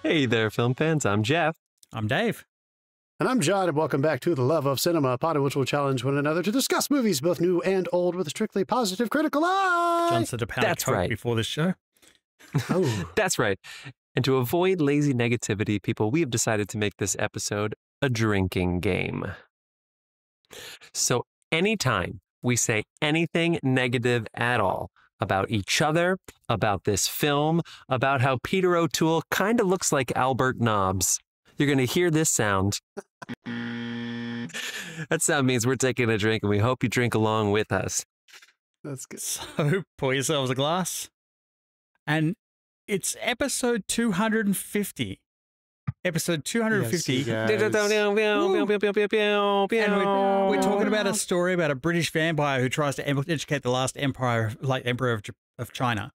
Hey there, film fans. I'm Jeff. I'm Dave. And I'm John, and welcome back to The Love of Cinema, a pod in which we'll challenge one another to discuss movies, both new and old, with a strictly positive critical eye. John said a pound of Coke before this show. Oh. That's right. And to avoid lazy negativity, people, we have decided to make this episode a drinking game. So anytime we say anything negative at all about each other, about this film, about how Peter O'Toole kind of looks like Albert Nobbs, you're going to hear this sound. That sound means we're taking a drink, and we hope you drink along with us. That's good. So pour yourselves a glass. And it's episode 250. Episode 250. Yes, and we're talking about a story about a British vampire who tries to educate the last emperor of China.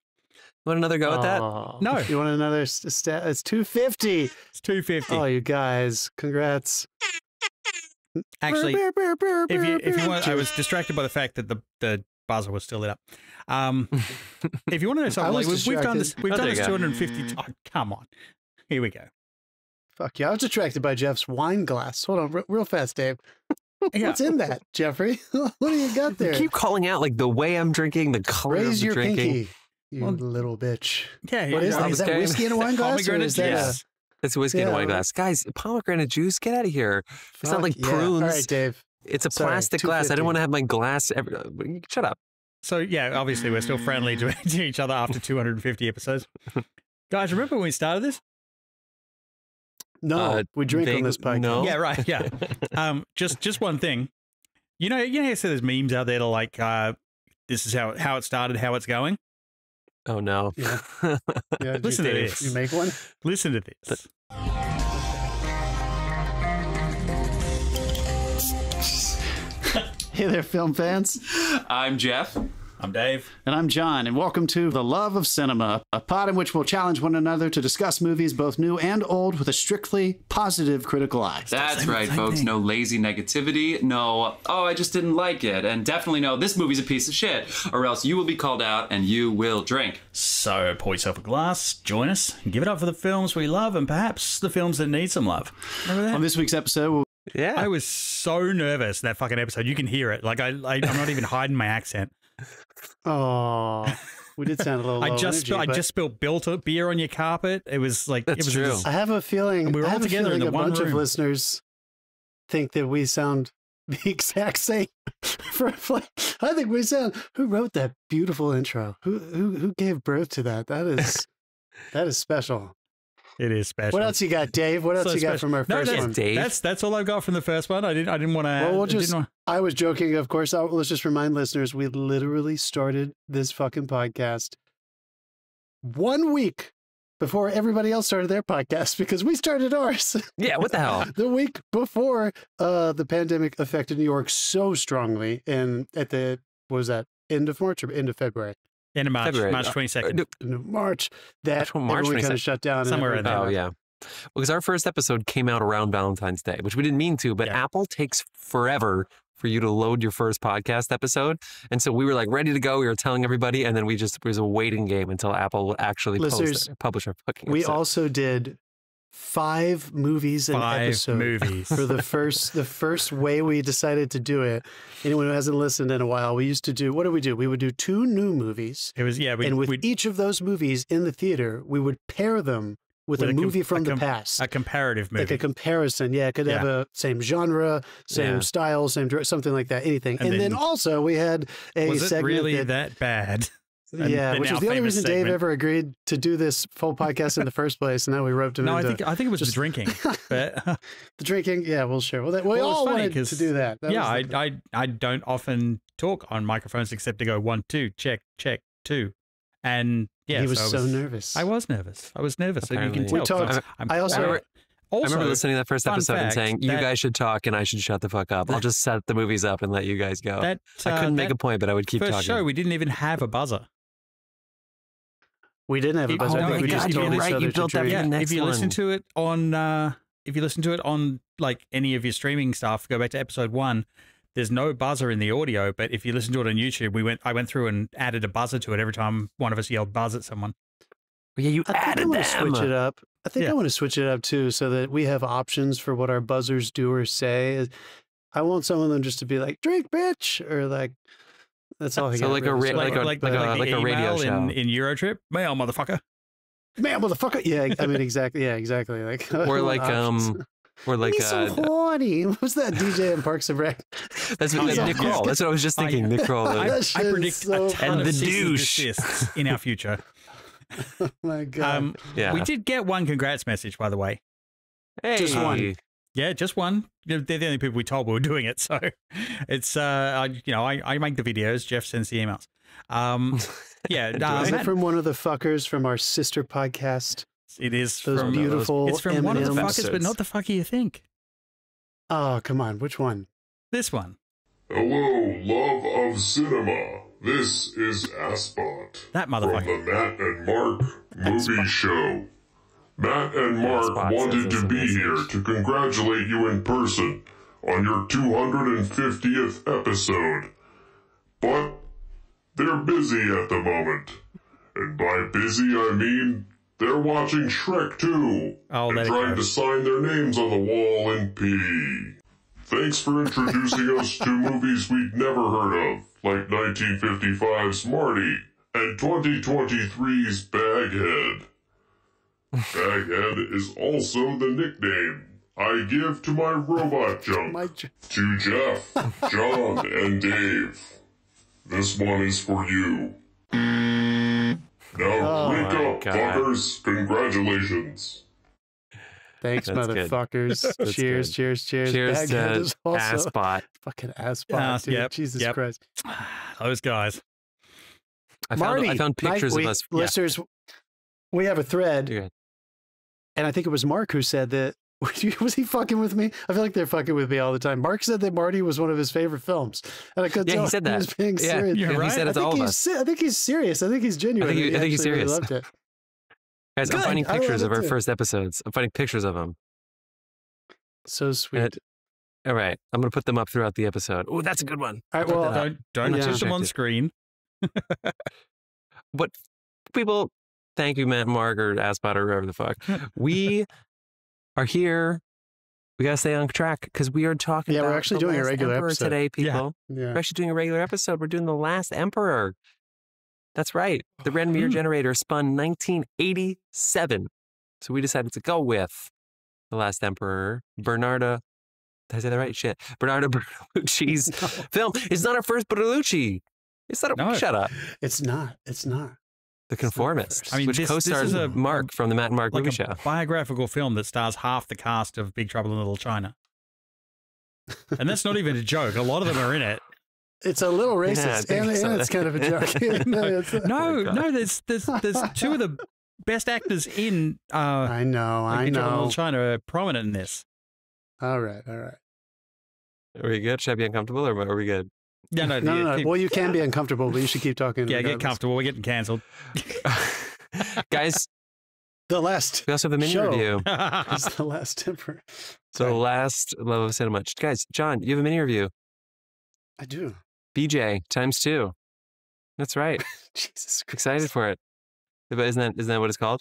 Want another go at that? No. You want another stat? It's 250. It's 250. Oh, you guys. Congrats. Actually, if you want, I was distracted by the fact that the buzzer was still lit up. If you want to know something, like we've done this 250 times. Come on. Here we go. Fuck yeah. I was attracted by Jeff's wine glass. Hold on real fast, Dave. What's in that, Jeffrey? What do you got there? You keep calling out like the way I'm drinking, the color Raise of the your drinking. pinky, you little bitch. Yeah. What is that? Is that whiskey in a wine glass? Or is that Yes. It's whiskey in a wine glass. Guys, pomegranate juice, get out of here. It's not like prunes. All right, Dave. It's a plastic glass. I don't want to have my glass. Shut up. So, yeah, obviously we're still friendly to each other after 250 episodes. Guys, remember when we started this? No, we drink on this podcast. No. Yeah, right. Yeah. Just one thing. You know, so there's memes out there to like, this is how it started, how it's going. Oh no. Yeah. Listen to this. You make one? Listen to this. Hey there, film fans. I'm Jeff. I'm Dave. And I'm John, and welcome to The Love of Cinema, a pod in which we'll challenge one another to discuss movies, both new and old, with a strictly positive critical eye. That's right, folks. No lazy negativity. No, oh, I just didn't like it. And definitely no, this movie's a piece of shit. Or else you will be called out and you will drink. So pour yourself a glass, join us, and give it up for the films we love and perhaps the films that need some love. Remember that? On this week's episode, Yeah. I was so nervous in that fucking episode. You can hear it. Like, I'm not even hiding my accent. oh, we did sound a little low I just spilled beer on your carpet. It was like, That's it was true. I have a feeling we were all together in the a one bunch of room. listeners think that we sound the exact same. I think we sound. Who wrote that beautiful intro? Who gave birth to that? That is special. It is special. What else you got, Dave? What else you got from our first one? Dave. That's all I've got from the first one. I didn't want to. Well, I was joking, of course. Let's just remind listeners, we literally started this fucking podcast 1 week before everybody else started their podcast because we started ours. Yeah, what the hell? The week before the pandemic affected New York so strongly, and at the end of March or end of February? End of March, February. March 22nd. End of March, that March everyone kind 22nd. of shut down. Somewhere in there. Oh, yeah. Because our first episode came out around Valentine's Day, which we didn't mean to, but Yeah. Apple takes forever for you to load your first podcast episode. And so we were like ready to go. We were telling everybody, and then it was a waiting game until Apple will actually publish our fucking We episode. also did 5 movies an episode. Movies. For the first way we decided to do it. Anyone who hasn't listened in a while, we used to do, what did we do? We would do 2 new movies. It was, yeah. And with each of those movies in the theater, we would pair them with a movie from the past. A comparative movie. Like a comparison. Yeah, it could have a same genre, same style, something like that, anything. And then also we had a was it segment really that bad? Yeah, which was the only reason Dave ever agreed to do this full podcast in the first place. And now we roped him into... No, I think it was the drinking. But, the drinking, yeah, we'll share. Well, we all wanted to do that. I don't often talk on microphones except to go 1, 2, check, 2. And yeah, he was so nervous. I was nervous. So you can tell. We talked. I remember listening to that first episode and saying, you guys should talk and I should shut the fuck up. I'll just set the movies up and let you guys go. I couldn't make a point, but I would keep talking. First show, we didn't even have a buzzer. We didn't have a buzzer. Oh I think my we just God, told you're each right. other You built that to for the next if you one. listen to it on like any of your streaming stuff, go back to episode 1. There's no buzzer in the audio, but if you listen to it on YouTube, I went through and added a buzzer to it every time one of us yelled buzz at someone. Yeah, you I added think them. Switch it up. I think I want to switch it up too, so that we have options for what our buzzers do or say. I want some of them just to be like, "Drink, bitch," or like, that's all. So like a radio show in Eurotrip, mail, motherfucker. Man, motherfucker. Yeah, I mean, exactly. Yeah, exactly. Like, or like so horny. What's that DJ in Parks and Rec? That's Nick Kroll. That's what I was just thinking. Nick Kroll. I predict so a ton and of the cease and douche desists in our future. Oh my god. We did get one congrats message, by the way. Hey. Just one. Yeah, just one. They're the only people we told we were doing it, so it's I make the videos. Jeff sends the emails. Is it from one of the fuckers from our sister podcast? It is those from beautiful. It's from one of the fuckers, episodes. but not the fucker you think. Oh, come on. Which one? This one. Hello, love of cinema. This is Asbot. That From motherfucker. the Matt and Mark movie show. Matt and Mark Asbot wanted says to be this. here to congratulate you in person on your 250th episode. But they're busy at the moment. And by busy, I mean they're watching Shrek 2 Oh, and let it trying go. to sign their names on the wall in PD. Thanks for introducing us to movies we'd never heard of, like 1955's Marty and 2023's Baghead. Baghead is also the nickname I give to my robot junk, to Jeff, John, and Dave. This one is for you. Now drink up, fuckers. Congratulations. Thanks, That's good. motherfuckers. That's cheers, good. cheers, cheers. Cheers Baghead to is also Asbot. fucking Asbot, dude. Yep, Jesus yep. Christ. Those guys. I Marty, found pictures of us. Listeners, we have a thread, Okay. and I think it was Mark who said that. Was he fucking with me? I feel like they're fucking with me all the time. Mark said that Marty was one of his favorite films, and I couldn't Yeah, tell he said if he that. was being Yeah, serious. You're he right. said it to all of us. I think he's serious. I think he's genuine. I think he's actually really serious. loved it. Guys, I'm Good. finding I love pictures it of our too. first episodes. I'm finding pictures of them. So sweet. All right. I'm going to put them up throughout the episode. Oh, that's a good one. All right, well, Don't Yeah. put them on screen. But people, thank you, Matt, Mark, or Asbot, or whoever the fuck. We are here. We got to stay on track because we are talking Yeah, about we're actually the doing a last regular Emperor episode. today, Yeah. people. yeah. We're actually doing a regular episode. We're doing The Last Emperor. That's right. The random year generator spun 1987. So we decided to go with The Last Emperor, Bernardo. Did I say that right? Shit. Bernardo Bertolucci's film. It's not our first Bertolucci. It's not a No. shut up. It's not. It's not. The Conformist, first. I mean, which this co-stars is a- Mark from the Matt and Mark Like movie a show. biographical film that stars half the cast of Big Trouble in Little China. And that's not even a joke. A lot of them are in it. It's a little Yeah, I racist, think and, so. and it's kind of a joke. No, it's- No, there's two of the best actors in I know. I Big Trouble in Little know. China are prominent in this. All right. All right. Are we good? Should I be uncomfortable or are we good? Yeah, No, no, no. keep- Well, you can be uncomfortable, but you should keep talking. yeah, get regardless. comfortable. We're getting cancelled. Guys, The last we also have a mini Show. review. is the last temper. So The Last Love of Cinema. Guys, John, you have a mini review. I do. BJ ×2. That's right. Jesus Christ. Excited for it. But isn't that what it's called?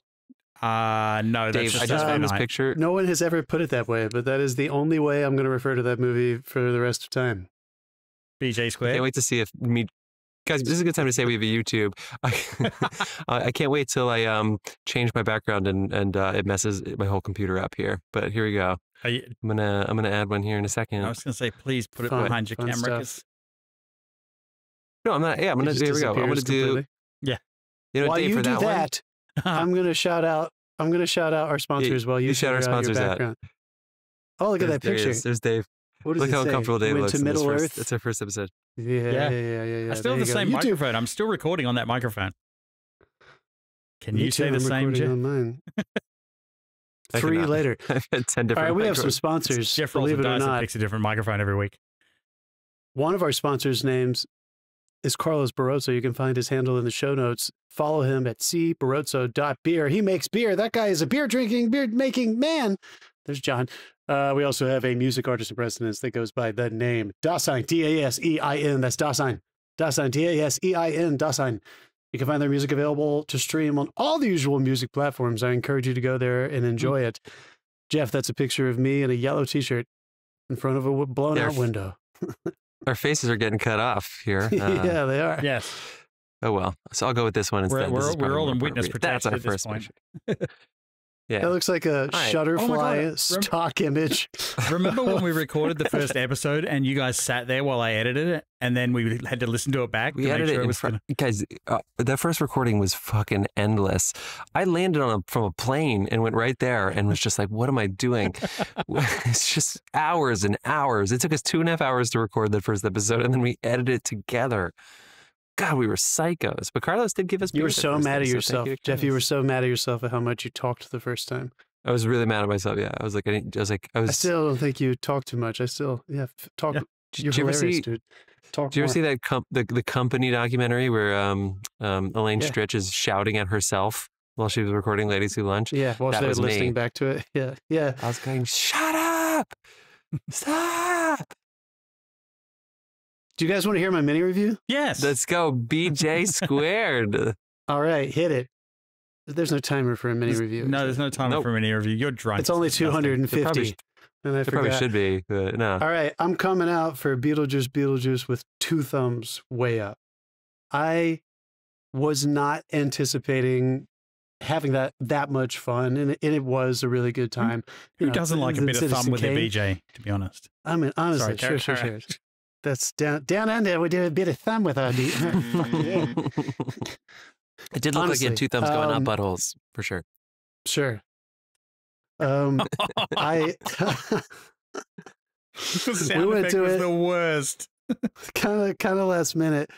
No, that's Dave, just I just a found this night. picture. No one has ever put it that way, but that is the only way I'm going to refer to that movie for the rest of time. BJ I Square. can't wait to see if me. Guys, this is a good time to say we have a YouTube. I can't wait till I change my background and it messes my whole computer up here. But here we go. Are you- I'm gonna add one here in a second. I was going to say, please put it Fun- behind your fun camera. stuff. 'Cause- No, I'm not. Yeah, I'm It gonna. just Here we go. I'm gonna disappears do. completely. You know, While Dave, you for do that, one, that, I'm going to shout out. I'm going to shout out our sponsors while you you shout our figure out your sponsors out. background. Oh, look at that there he picture. is. There's Dave. What does Look it how say? uncomfortable Dave Went looks. to in this Middle first- Earth. It's our first episode. Yeah. I still have the same YouTube. microphone. I'm still recording on that microphone. Can Me you say too, the I'm same, recording Jeff? on mine. I 3 cannot. later. I've had 10 All different. right, we have some microphones. sponsors. Jeff rolls Believe the it or dice and not, picks a different microphone every week. one of our sponsors' names is Carlos Barroso. You can find his handle in the show notes. Follow him at cbarroso.beer. He makes beer. That guy is a beer drinking, beer making man. There's John. We also have a music artist in residence that goes by the name Dasein, Dasein. That's Dasein. Dasein, Dasein, Dasein. You can find their music available to stream on all the usual music platforms. I encourage you to go there and enjoy it. Jeff, that's a picture of me in a yellow T-shirt in front of a blown-out window. Our faces are getting cut off here. Yeah, they are. Yes. Oh, well. So I'll go with this one instead. We're all in witness protection. That's our first picture. Yeah. That looks like a Shutterfly stock image. Remember when we recorded the first episode and you guys sat there while I edited it, and then we had to listen to it back? We edited it in front. Guys, that first recording was fucking endless. I landed from a plane and went right there and was just like, what am I doing? It's just hours and hours. It took us 2.5 hours to record the first episode, and then we edited it together. God, we were psychos. But Carlos did give us. You were so mad at yourself, Jeff. You were so mad at yourself at how much you talked the first time. I was really mad at myself. Yeah, I was. I still don't think you talk too much. I still, talk. Yeah. You're hilarious, dude. Talk. Did you ever see that the company documentary where Elaine Stritch is shouting at herself while she was recording Ladies Who Lunch? Yeah, while she was listening back to it. Yeah, yeah. I was going, shut up, stop. Do you guys want to hear my mini review? Yes. Let's go. BJ squared. All right, hit it. There's no timer for a mini review. No, there's no timer for a mini review. You're drunk. It's only 250. It probably should be, but no. All right, I'm coming out for Beetlejuice with 2 thumbs way up. I was not anticipating having that much fun, and it was a really good time. Who doesn't like a bit of fun with their BJ, to be honest? I mean, honestly, sure. That's down under. We do a bit of thumb with our deep. It did look like you had 2 thumbs going up buttholes, for sure. Sure. We went to it. The worst. kind of last minute.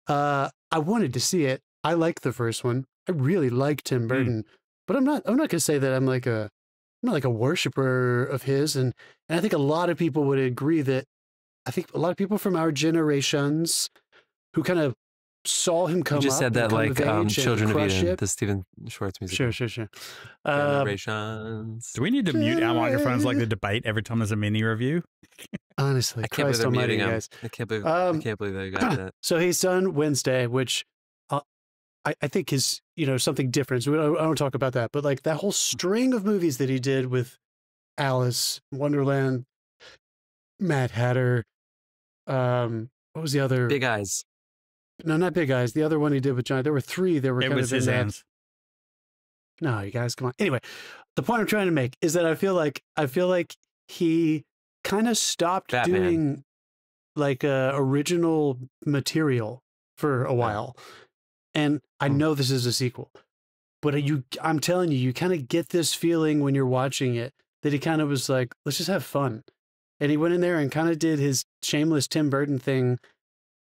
I wanted to see it. I liked the first one. I really liked Tim Burton, but I'm not going to say that I'm not like a worshiper of his. And I think a lot of people would agree that. I think a lot of people from our generations who kind of saw him come up. You just said that like Children of Eden, the Stephen Schwartz music. Sure. Generations. Do we need to mute our microphones like the debate every time there's a mini review? Honestly, I can't Christ almighty, guys. I can't believe I got that. So he's done Wednesday, which I think is, something different. So I don't talk about that. But like that whole string of movies that he did with Alice, Wonderland, Mad Hatter, what was the other? Big Eyes. No, not Big Eyes. The other one he did with John. There were 3 that were kind of in that. No, you guys, come on. Anyway, the point I'm trying to make is that I feel like he kind of stopped doing like original material for a while. And I know this is a sequel, but I'm telling you, you kind of get this feeling when you're watching it that he kind of was like, let's just have fun. And he went in there and kind of did his shameless Tim Burton thing.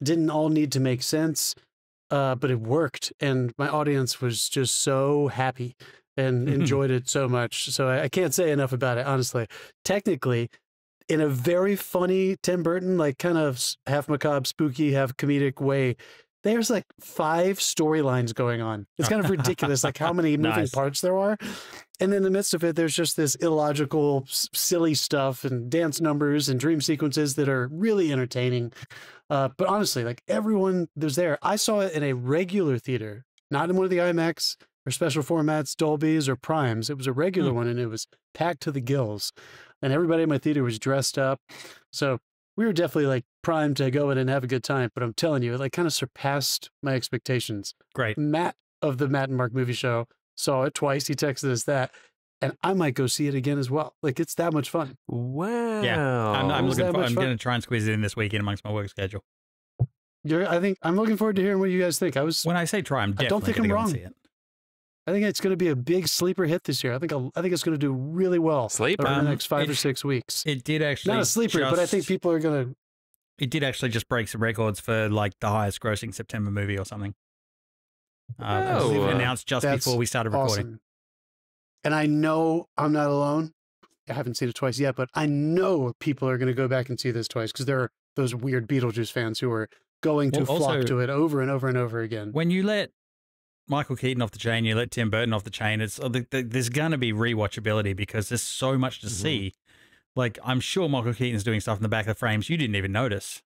Didn't all need to make sense, but it worked. And my audience was just so happy and enjoyed it so much. So I can't say enough about it, honestly. Technically, in a very funny Tim Burton, like kind of half macabre, spooky, half comedic way, there's like 5 storylines going on. It's kind of ridiculous, like how many moving parts there are. And in the midst of it, there's just this illogical, silly stuff and dance numbers and dream sequences that are really entertaining. But honestly, like everyone was there. I saw it in a regular theater, not in one of the IMAX or special formats, Dolby's or Primes. It was a regular one, and it was packed to the gills. And everybody in my theater was dressed up. So we were definitely like primed to go in and have a good time. But I'm telling you, it like kind of surpassed my expectations. Great. Matt of the Matt and Mark Movie Show saw it twice. He texted us that. And I might go see it again as well. Like, it's that much fun. Wow. Yeah. I'm going to try and squeeze it in this weekend amongst my work schedule. I'm looking forward to hearing what you guys think. When I say try, I'm definitely going to go and see it. I think it's going to be a big sleeper hit this year. I think it's going to do really well over the next 5 or 6 weeks. It did actually. Not a sleeper, but I think people are going to. It did actually just break some records for like the highest grossing September movie or something. It was announced just before we started recording. Awesome. And I know I'm not alone. I haven't seen it twice yet, but I know people are going to go back and see this twice because there are those weird Beetlejuice fans who are going to flock to it over and over and over again. When you let Michael Keaton off the chain, you let Tim Burton off the chain, there's going to be rewatchability because there's so much to see. Like, I'm sure Michael Keaton's doing stuff in the back of the frames you didn't even notice.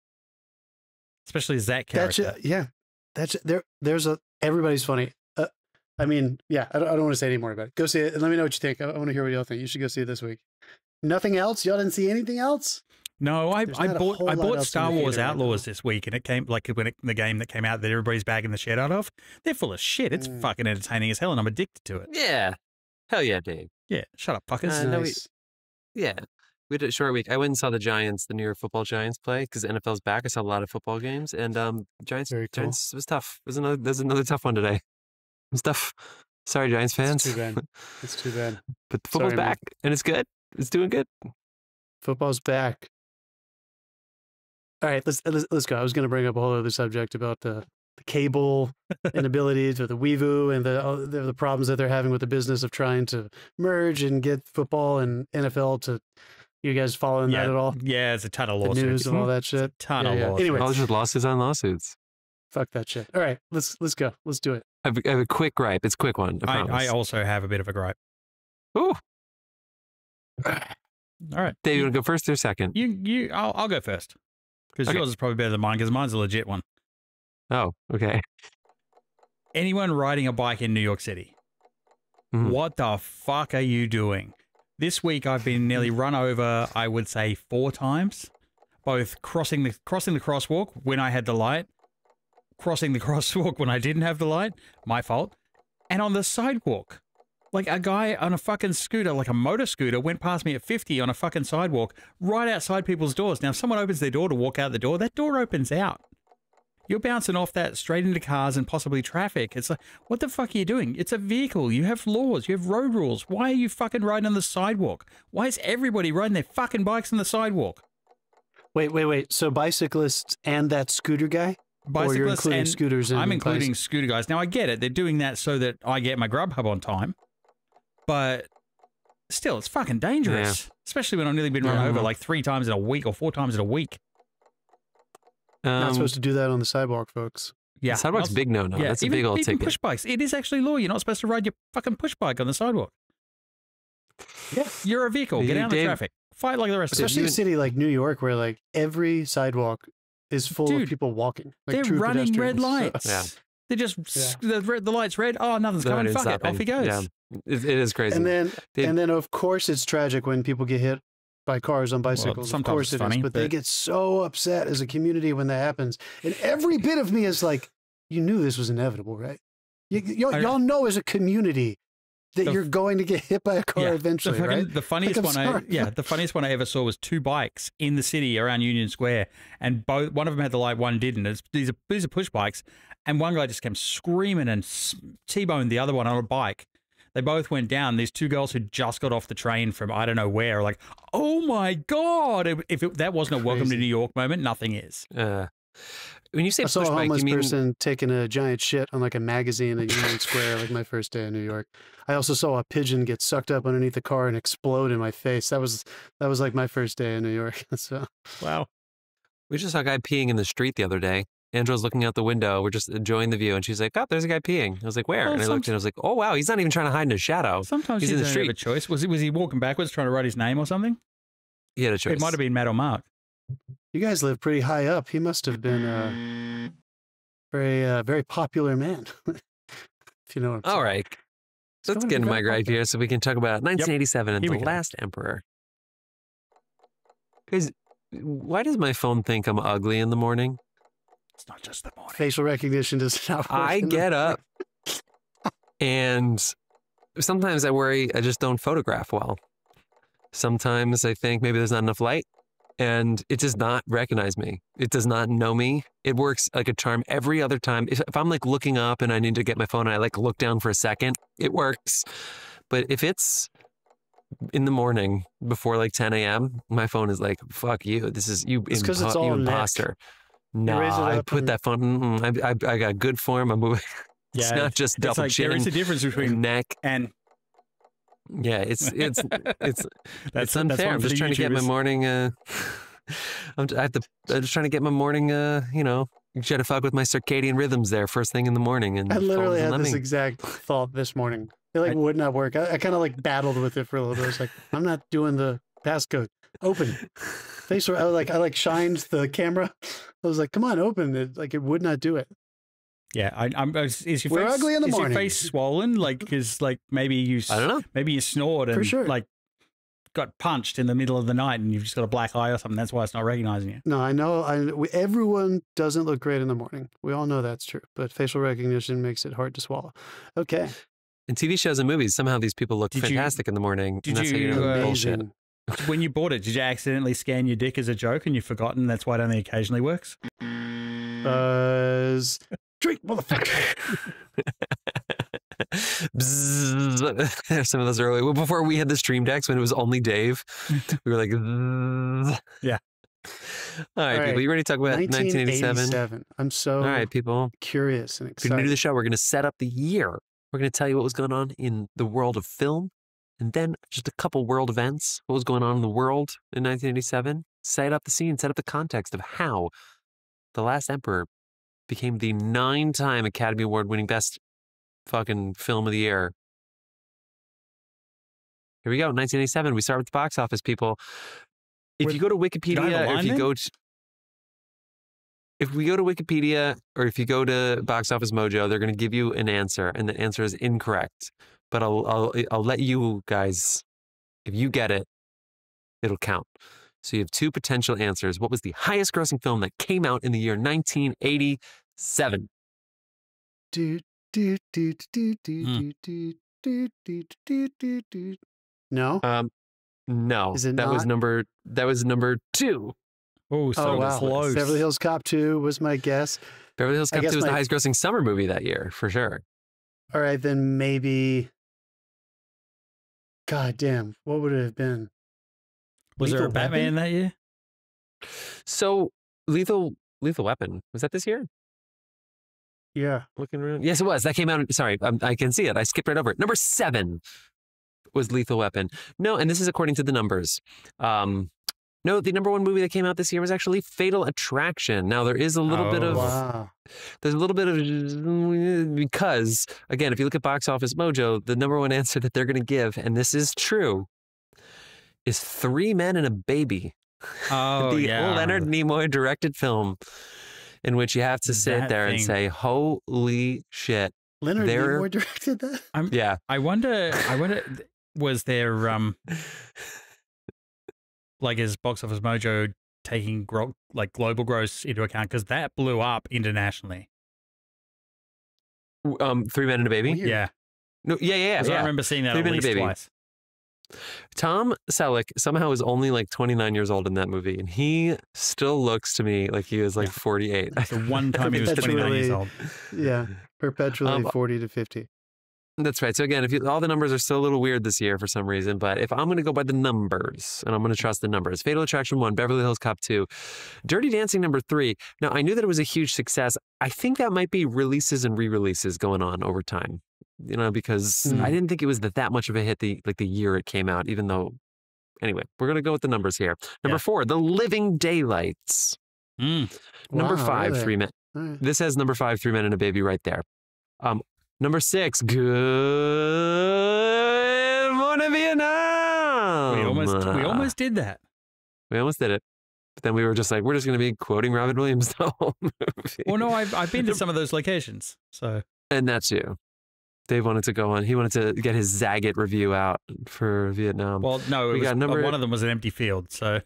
Especially as that character. Yeah. That's there's a everybody's funny. I mean, yeah, I don't want to say any more about it. Go see it and let me know what you think. I want to hear what y'all think. You should go see it this week. Nothing else? Y'all didn't see anything else? No, I bought Star Wars Outlaws this week, and it came the game that came out that everybody's bagging the shit out of. They're full of shit. It's fucking entertaining as hell, and I'm addicted to it. Yeah. Hell yeah, Dave. Yeah, shut up, fuckers. Nice. Yeah. We did a short week. I went and saw the Giants, the New York Football Giants play because the NFL's back. I saw a lot of football games, and Giants was tough. There's another tough one today. It was tough. Sorry, Giants fans. It's too bad. It's too bad. But the football's back, and it's good. It's doing good. Football's back. All right, let's go. I was going to bring up a whole other subject about the cable inability to the Weevoo and the problems that they're having with the business of trying to merge and get football and NFL to. You guys following that at all? Yeah, it's a ton of lawsuits. The news and all that shit. It's a ton of lawsuits. Anyway, all just lawsuits on lawsuits. Fuck that shit. All right, let's go. Let's do it. I have a quick gripe. It's a quick one. I also have a bit of a gripe. Ooh. All right, Dave, you want to go first or second? I'll go first because yours is probably better than mine because mine's a legit one. Oh, okay. Anyone riding a bike in New York City, what the fuck are you doing? This week I've been nearly run over, I would say 4 times, both crossing the crosswalk when I had the light, crossing the crosswalk when I didn't have the light, my fault, and on the sidewalk. Like a guy on a fucking scooter, like a motor scooter, went past me at 50 on a fucking sidewalk right outside people's doors. Now, if someone opens their door to walk out the door, that door opens out. You're bouncing off that straight into cars and possibly traffic. It's like, what the fuck are you doing? It's a vehicle. You have laws. You have road rules. Why are you fucking riding on the sidewalk? Why is everybody riding their fucking bikes on the sidewalk? Wait. So bicyclists and that scooter guy? Or you're including scooters? I'm including scooter guys. Now, I get it. They're doing that so that I get my Grubhub on time. But still, it's fucking dangerous. Yeah. Especially when I've nearly been run over like 3 times in a week or 4 times in a week. Not supposed to do that on the sidewalk, folks. Yeah, the sidewalk's big no. Yeah, that's a big old ticket. Push bikes. It is actually law. You're not supposed to ride your fucking push bike on the sidewalk. Yeah, you're a vehicle. Get out of the traffic. Fight like the rest of us. Especially in a city like New York, where like every sidewalk is full of people walking. Like they're running red lights. So. Yeah. They're just the light's red. Oh, nothing's coming. Fuck it. Off he goes. Yeah. It is crazy. And then of course it's tragic when people get hit by cars on bicycles. Well, sometimes of course it's funny, but they get so upset as a community when that happens. And every bit of me is like, you knew this was inevitable, right? Y'all know as a community that you're going to get hit by a car eventually, right? The funniest the funniest one I ever saw was 2 bikes in the city around Union Square, and one of them had the light, one didn't. These are push bikes, and one guy just came screaming and T-boned the other one on a bike. They both went down. These 2 girls who just got off the train from I don't know where, like, oh my God. If that wasn't a welcome to New York moment, nothing is. When you say I saw a homeless person taking a giant shit on like a magazine at Union Square, like my first day in New York. I also saw a pigeon get sucked up underneath the car and explode in my face. That was like my first day in New York. So wow. We just saw a guy peeing in the street the other day. Angela's looking out the window. We're just enjoying the view, and she's like, "Oh, there's a guy peeing." I was like, "Where?" Well, and I looked, and I was like, "Oh, wow, he's not even trying to hide in his shadow. Sometimes he's in the street." Have a choice. Was he walking backwards trying to write his name or something? He had a choice. It might have been Matt or Mark. You guys live pretty high up. He must have been a very popular man. If you know what I'm saying. All right. Let's get into my gripe here so we can talk about 1987 and The Last Emperor. Guys, why does my phone think I'm ugly in the morning? It's not just the morning. Facial recognition does not work. I get up and sometimes I worry I just don't photograph well. Sometimes I think maybe there's not enough light and it does not recognize me. It does not know me. It works like a charm every other time. If I'm like looking up and I need to get my phone and I like look down for a second, it works. But if it's in the morning before like 10 a.m., my phone is like, fuck you. This is you, you imposter. No, I put that phone. I got good form. I'm moving. It's not just double chin. There is a difference between neck and. Yeah, it's unfair. I'm just trying to get my morning. I'm just trying to get my morning. Try to fuck with my circadian rhythms there first thing in the morning. And I literally had this exact thought this morning. It would not work. I kind of like battled with it for a little bit. I was like, I'm not doing the passcode. Open. I shined the camera. I was like, come on, open. It would not do it. Yeah, is your We're face, ugly in the is morning. your face swollen? Like, because like maybe you, I don't know. Maybe you snored and For sure. like got punched in the middle of the night, and you've just got a black eye or something. That's why it's not recognizing you. No, I know. Everyone doesn't look great in the morning. We all know that's true. But facial recognition makes it hard to swallow. Okay. In TV shows and movies, somehow these people look fantastic in the morning. Did and that's how you, know Amazing. bullshit. When you bought it, did you accidentally scan your dick as a joke and you've forgotten that's why it only occasionally works? Buzz. Drink, motherfucker. Bzzz. Some of those early, well, before we had the stream decks when it was only Dave, we were like, Bzzz. Yeah. All right, people, you ready to talk about 1987? I'm so All right, people. curious and If excited. you're new to the show, we're going to set up the year. We're going to tell you what was going on in the world of film, and then just a couple world events. What was going on in the world in 1987? Set up the scene, set up the context of how The Last Emperor became the 9-time Academy Award winning best fucking film of the year. Here we go, 1987. We start with the box office, people. If you go to Wikipedia, or if you go to... If we go to Wikipedia or if you go to Box Office Mojo, they're going to give you an answer, and the answer is incorrect. But I'll let you guys, if you get it, it'll count. So you have 2 potential answers. What was the highest grossing film that came out in the year 1987? No. No. Is it that not? was number 2. Oh, so wow. close. Beverly Hills Cop 2 was my guess. Beverly Hills Cop 2 guess was the my- highest grossing summer movie that year, for sure. All right, then maybe. God damn, what would it have been? Was there a Lethal Batman Weapon? that year? So Lethal Weapon, was that this year? Yeah. Looking around. Yes, it was. That came out. Sorry, I can see it. I skipped right over it. Number 7 was Lethal Weapon. No, and this is according to the numbers. No, the number 1 movie that came out this year was actually Fatal Attraction. Now there is a little bit of Wow. there's a little bit of because again, if you look at Box Office Mojo, the number 1 answer that they're going to give, and this is true, is 3 Men and a Baby. Oh, the yeah. Leonard Nimoy directed film, in which you have to sit That there and thing. say, "Holy shit!" Leonard There- Nimoy directed that? Yeah. I wonder, was there, like, is Box Office Mojo taking global gross into account? Because that blew up internationally. 3 Men and a Baby. Weird. Yeah. No, yeah. 'Cause I remember seeing that 3 at Men and a least Baby. twice. Tom Selleck somehow is only like 29 years old in that movie, and he still looks to me like he was like 48. That's the one time he was 29 years old. Yeah. Perpetually 40 to 50. That's right. So again, all the numbers are still a little weird this year for some reason, but if I'm going to go by the numbers, and I'm going to trust the numbers, Fatal Attraction 1, Beverly Hills Cop 2, Dirty Dancing number 3. Now, I knew that it was a huge success. I think that might be releases and re-releases going on over time, because I didn't think it was that much of a hit the year it came out, even though, anyway, we're going to go with the numbers here. Number 4, The Living Daylights. Number Wow, 5, really? 3 Men. All right. This has number 5, 3 Men and a Baby right there. Number 6, Good Morning Vietnam. We almost did that. We almost did it. But then we were just like, we're just going to be quoting Robin Williams the whole movie. Well, no, I've been to some of those locations. So And that's you. Dave wanted to go on. He wanted to get his Zagat review out for Vietnam. well, no, We got number- one of them was an empty field. So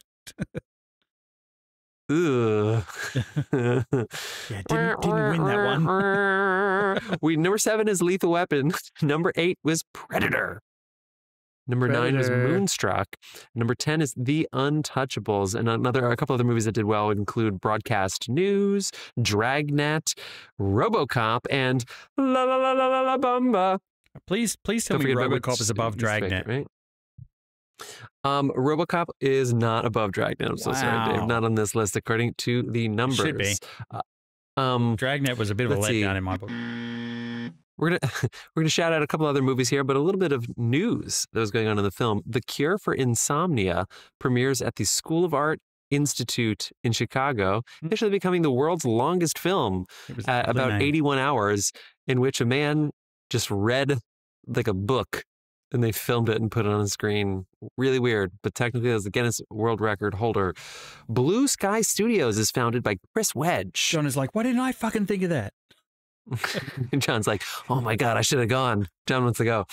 Ugh. yeah, didn't win that one. Number 7 is Lethal Weapon. Number 8 was Predator. Number 9 was Predator. Moonstruck. Number 10 is The Untouchables. And a couple other movies that did well would include Broadcast News, Dragnet, RoboCop, and La La La La La La Bamba. Please tell me RoboCop is above Dragnet. Right? RoboCop is not above Dragnet. I'm so sorry, Dave. Wow. Not on this list according to the numbers. Should be. Dragnet was a bit of a let's see. letdown in my book. We're gonna shout out a couple other movies here, but a little bit of news that was going on in the film. The Cure for Insomnia premieres at the School of Art Institute in Chicago, initially becoming the world's longest film It was at about 81 hours, in which a man just read like a book and they filmed it and put it on the screen. Really weird, but technically it was the Guinness World Record holder. Blue Sky Studios is founded by Chris Wedge. John is like, why didn't I fucking think of that? John's like, oh my God, I should have gone. John wants to go.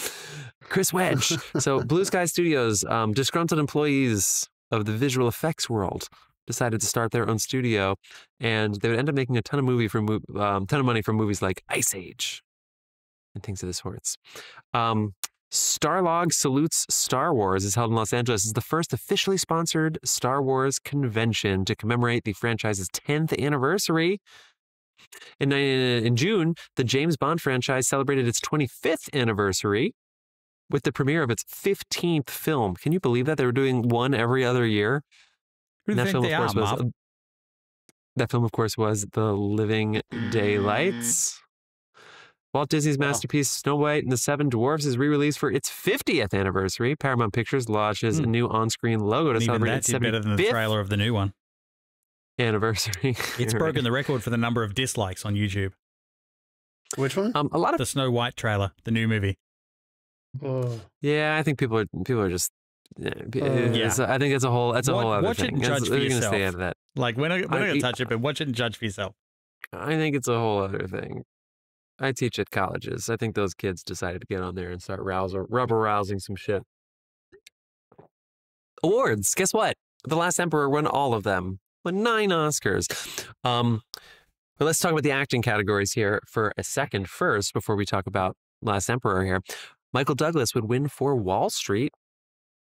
Chris Wedge. So Blue Sky Studios, disgruntled employees of the visual effects world decided to start their own studio, and they would end up making a ton of money from movies like Ice Age and things of this sorts. Starlog Salutes Star Wars is held in Los Angeles. It's the first officially sponsored Star Wars convention to commemorate the franchise's 10th anniversary. In June, the James Bond franchise celebrated its 25th anniversary with the premiere of its 15th film. Can you believe that? They were doing one every other year. Who do you think they are, Mom? That film, of course, was The Living Daylights. Walt Disney's masterpiece Snow White and the Seven Dwarfs is re-released for its 50th anniversary. Paramount Pictures launches a new on-screen logo to celebrate its 75th better than the trailer of the new one. Anniversary. It's broken the record for the number of dislikes on YouTube. Which one? A lot of the Snow White trailer, the new movie. Yeah, I think people are just. I think it's a whole. That's a whole other watch thing. Watch it and judge for yourself. Stay out of that. Like we're not going to touch it, but watch it and judge for yourself. I think it's a whole other thing. I teach at colleges. I think those kids decided to get on there and start rubber rousing some shit. Awards. Guess what? The Last Emperor won all of them. Won 9 Oscars. But let's talk about the acting categories here for a second first before we talk about Last Emperor here. Michael Douglas would win for Wall Street.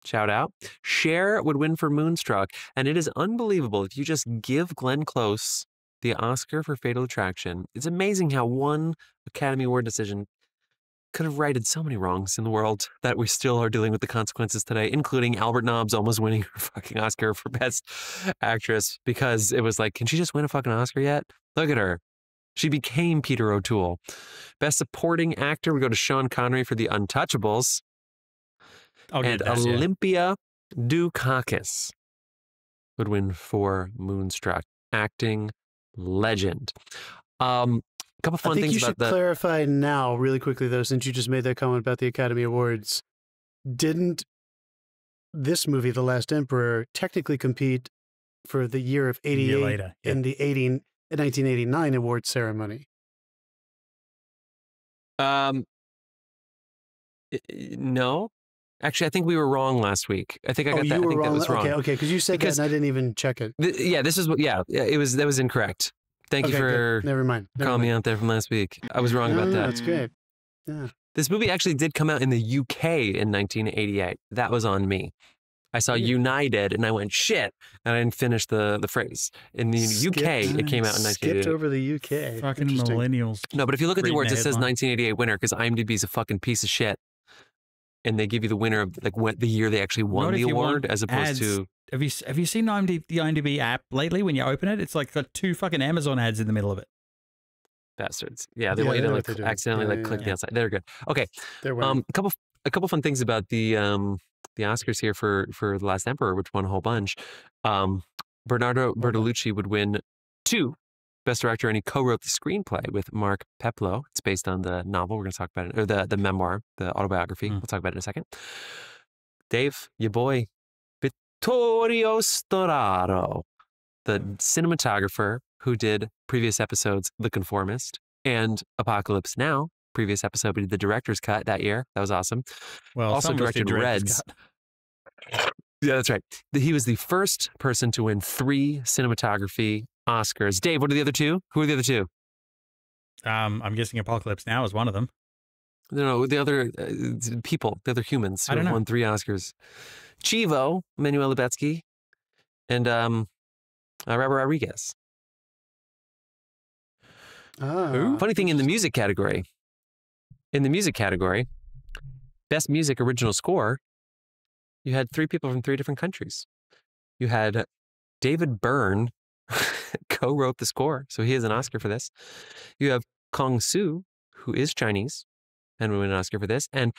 Shout out. Cher would win for Moonstruck. And it is unbelievable if you just give Glenn Close the Oscar for Fatal Attraction. It's amazing how one Academy Award decision could have righted so many wrongs in the world that we still are dealing with the consequences today, including Albert Nobbs almost winning her fucking Oscar for Best Actress because it was like, can she just win a fucking Oscar yet? Look at her. She became Peter O'Toole. Best Supporting Actor would go to Sean Connery for The Untouchables. And Olympia Dukakis would win for Moonstruck. Acting legend. Couple fun things about that. I think you should clarify now, really quickly, though, since you just made that comment about the Academy Awards. Didn't this movie, The Last Emperor, technically compete for the year of 88 in the 1989 award ceremony? No. Actually, I think we were wrong last week. I think I got that. You were wrong. That was wrong. Okay, because you said that and I didn't even check it. This is what. Yeah, that was incorrect. Thank you for Never mind. calling me out there from last week. I was wrong about that. That's great. Yeah. This movie actually did come out in the UK in 1988. That was on me. I saw United and I went, shit. And I didn't finish the phrase. In the UK, it came out in 1988. Skipped over the UK. Fucking millennials. No, but if you look at the awards, it says 1988 winner because IMDb is a fucking piece of shit. And they give you the winner of like what the year they actually won the award as opposed to... Have you seen the IMDb app lately when you open it? It's like got 2 fucking Amazon ads in the middle of it. Bastards. Yeah, they want you to like accidentally click the outside. They're good. Okay. A couple fun things about the Oscars here for The Last Emperor, which won a whole bunch. Bernardo Bertolucci would win 2 Best Director, and he co-wrote the screenplay with Mark Peploe. It's based on the novel. We're going to talk about it, or the memoir, the autobiography. We'll talk about it in a second. Dave, your boy, Vittorio Storaro, the cinematographer who did previous episodes The Conformist and Apocalypse Now. Previous episode, we did the director's cut that year. That was awesome. Well, also directed Reds. Yeah, that's right. He was the first person to win 3 cinematography Oscars. Dave, what are the other 2? Who are the other 2? I'm guessing Apocalypse Now is one of them. No, the other people, the other humans who won 3 Oscars. Chivo, Manuel Lubetsky, and Robert Rodriguez. Funny thing in the music category. In the music category, Best Music Original Score, you had 3 people from 3 different countries. You had David Byrne, co-wrote the score, so he has an Oscar for this. You have Cong Tsou, who is Chinese, and we win an Oscar for this. And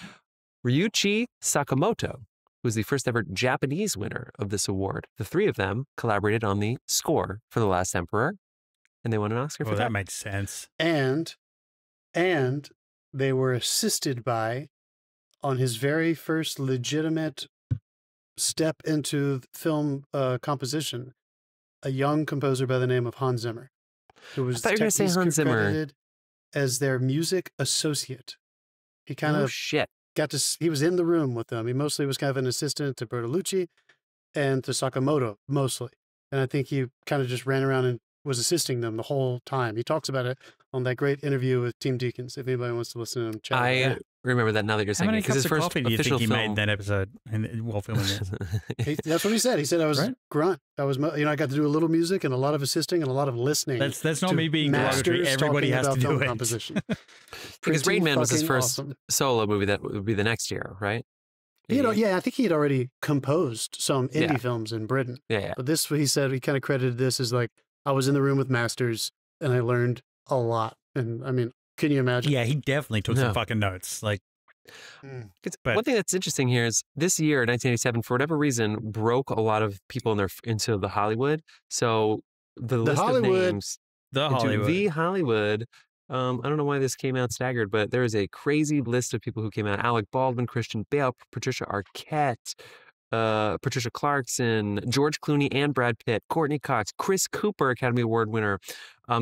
Ryuichi Sakamoto, who was the first ever Japanese winner of this award. The 3 of them collaborated on the score for The Last Emperor, and they won an Oscar for that. That makes sense. And they were assisted by, on his very first legitimate step into film composition, a young composer by the name of Hans Zimmer, who was I thought you were going to say Hans Zimmer. as their music associate. He kind of he was in the room with them. He mostly was kind of an assistant to Bertolucci and to Sakamoto, mostly. And I think he kind of just ran around and was assisting them the whole time. He talks about it on that great interview with Team Deacons, if anybody wants to listen to him chat. I remember that now that you're saying it. How many cups of coffee do you think he made that episode while filming this? That's what he said. He said I was grunt. I was, I got to do a little music and a lot of assisting and a lot of listening. That's not me being derogatory. Everybody has to do it. Composition. Because Rain Man was his first solo movie that would be the next year, right? I think he had already composed some indie films in Britain. Yeah. But this, he said, he kind of credited this as like, I was in the room with masters and I learned a lot. And I mean, can you imagine? Yeah, he definitely took some fucking notes. Like, but one thing that's interesting here is this year, 1987, for whatever reason, broke a lot of people into the Hollywood. So the list of names, the Hollywood. I don't know why this came out staggered, but there is a crazy list of people who came out: Alec Baldwin, Christian Bale, Patricia Arquette, Patricia Clarkson, George Clooney and Brad Pitt, Courtney Cox, Chris Cooper, Academy Award winner,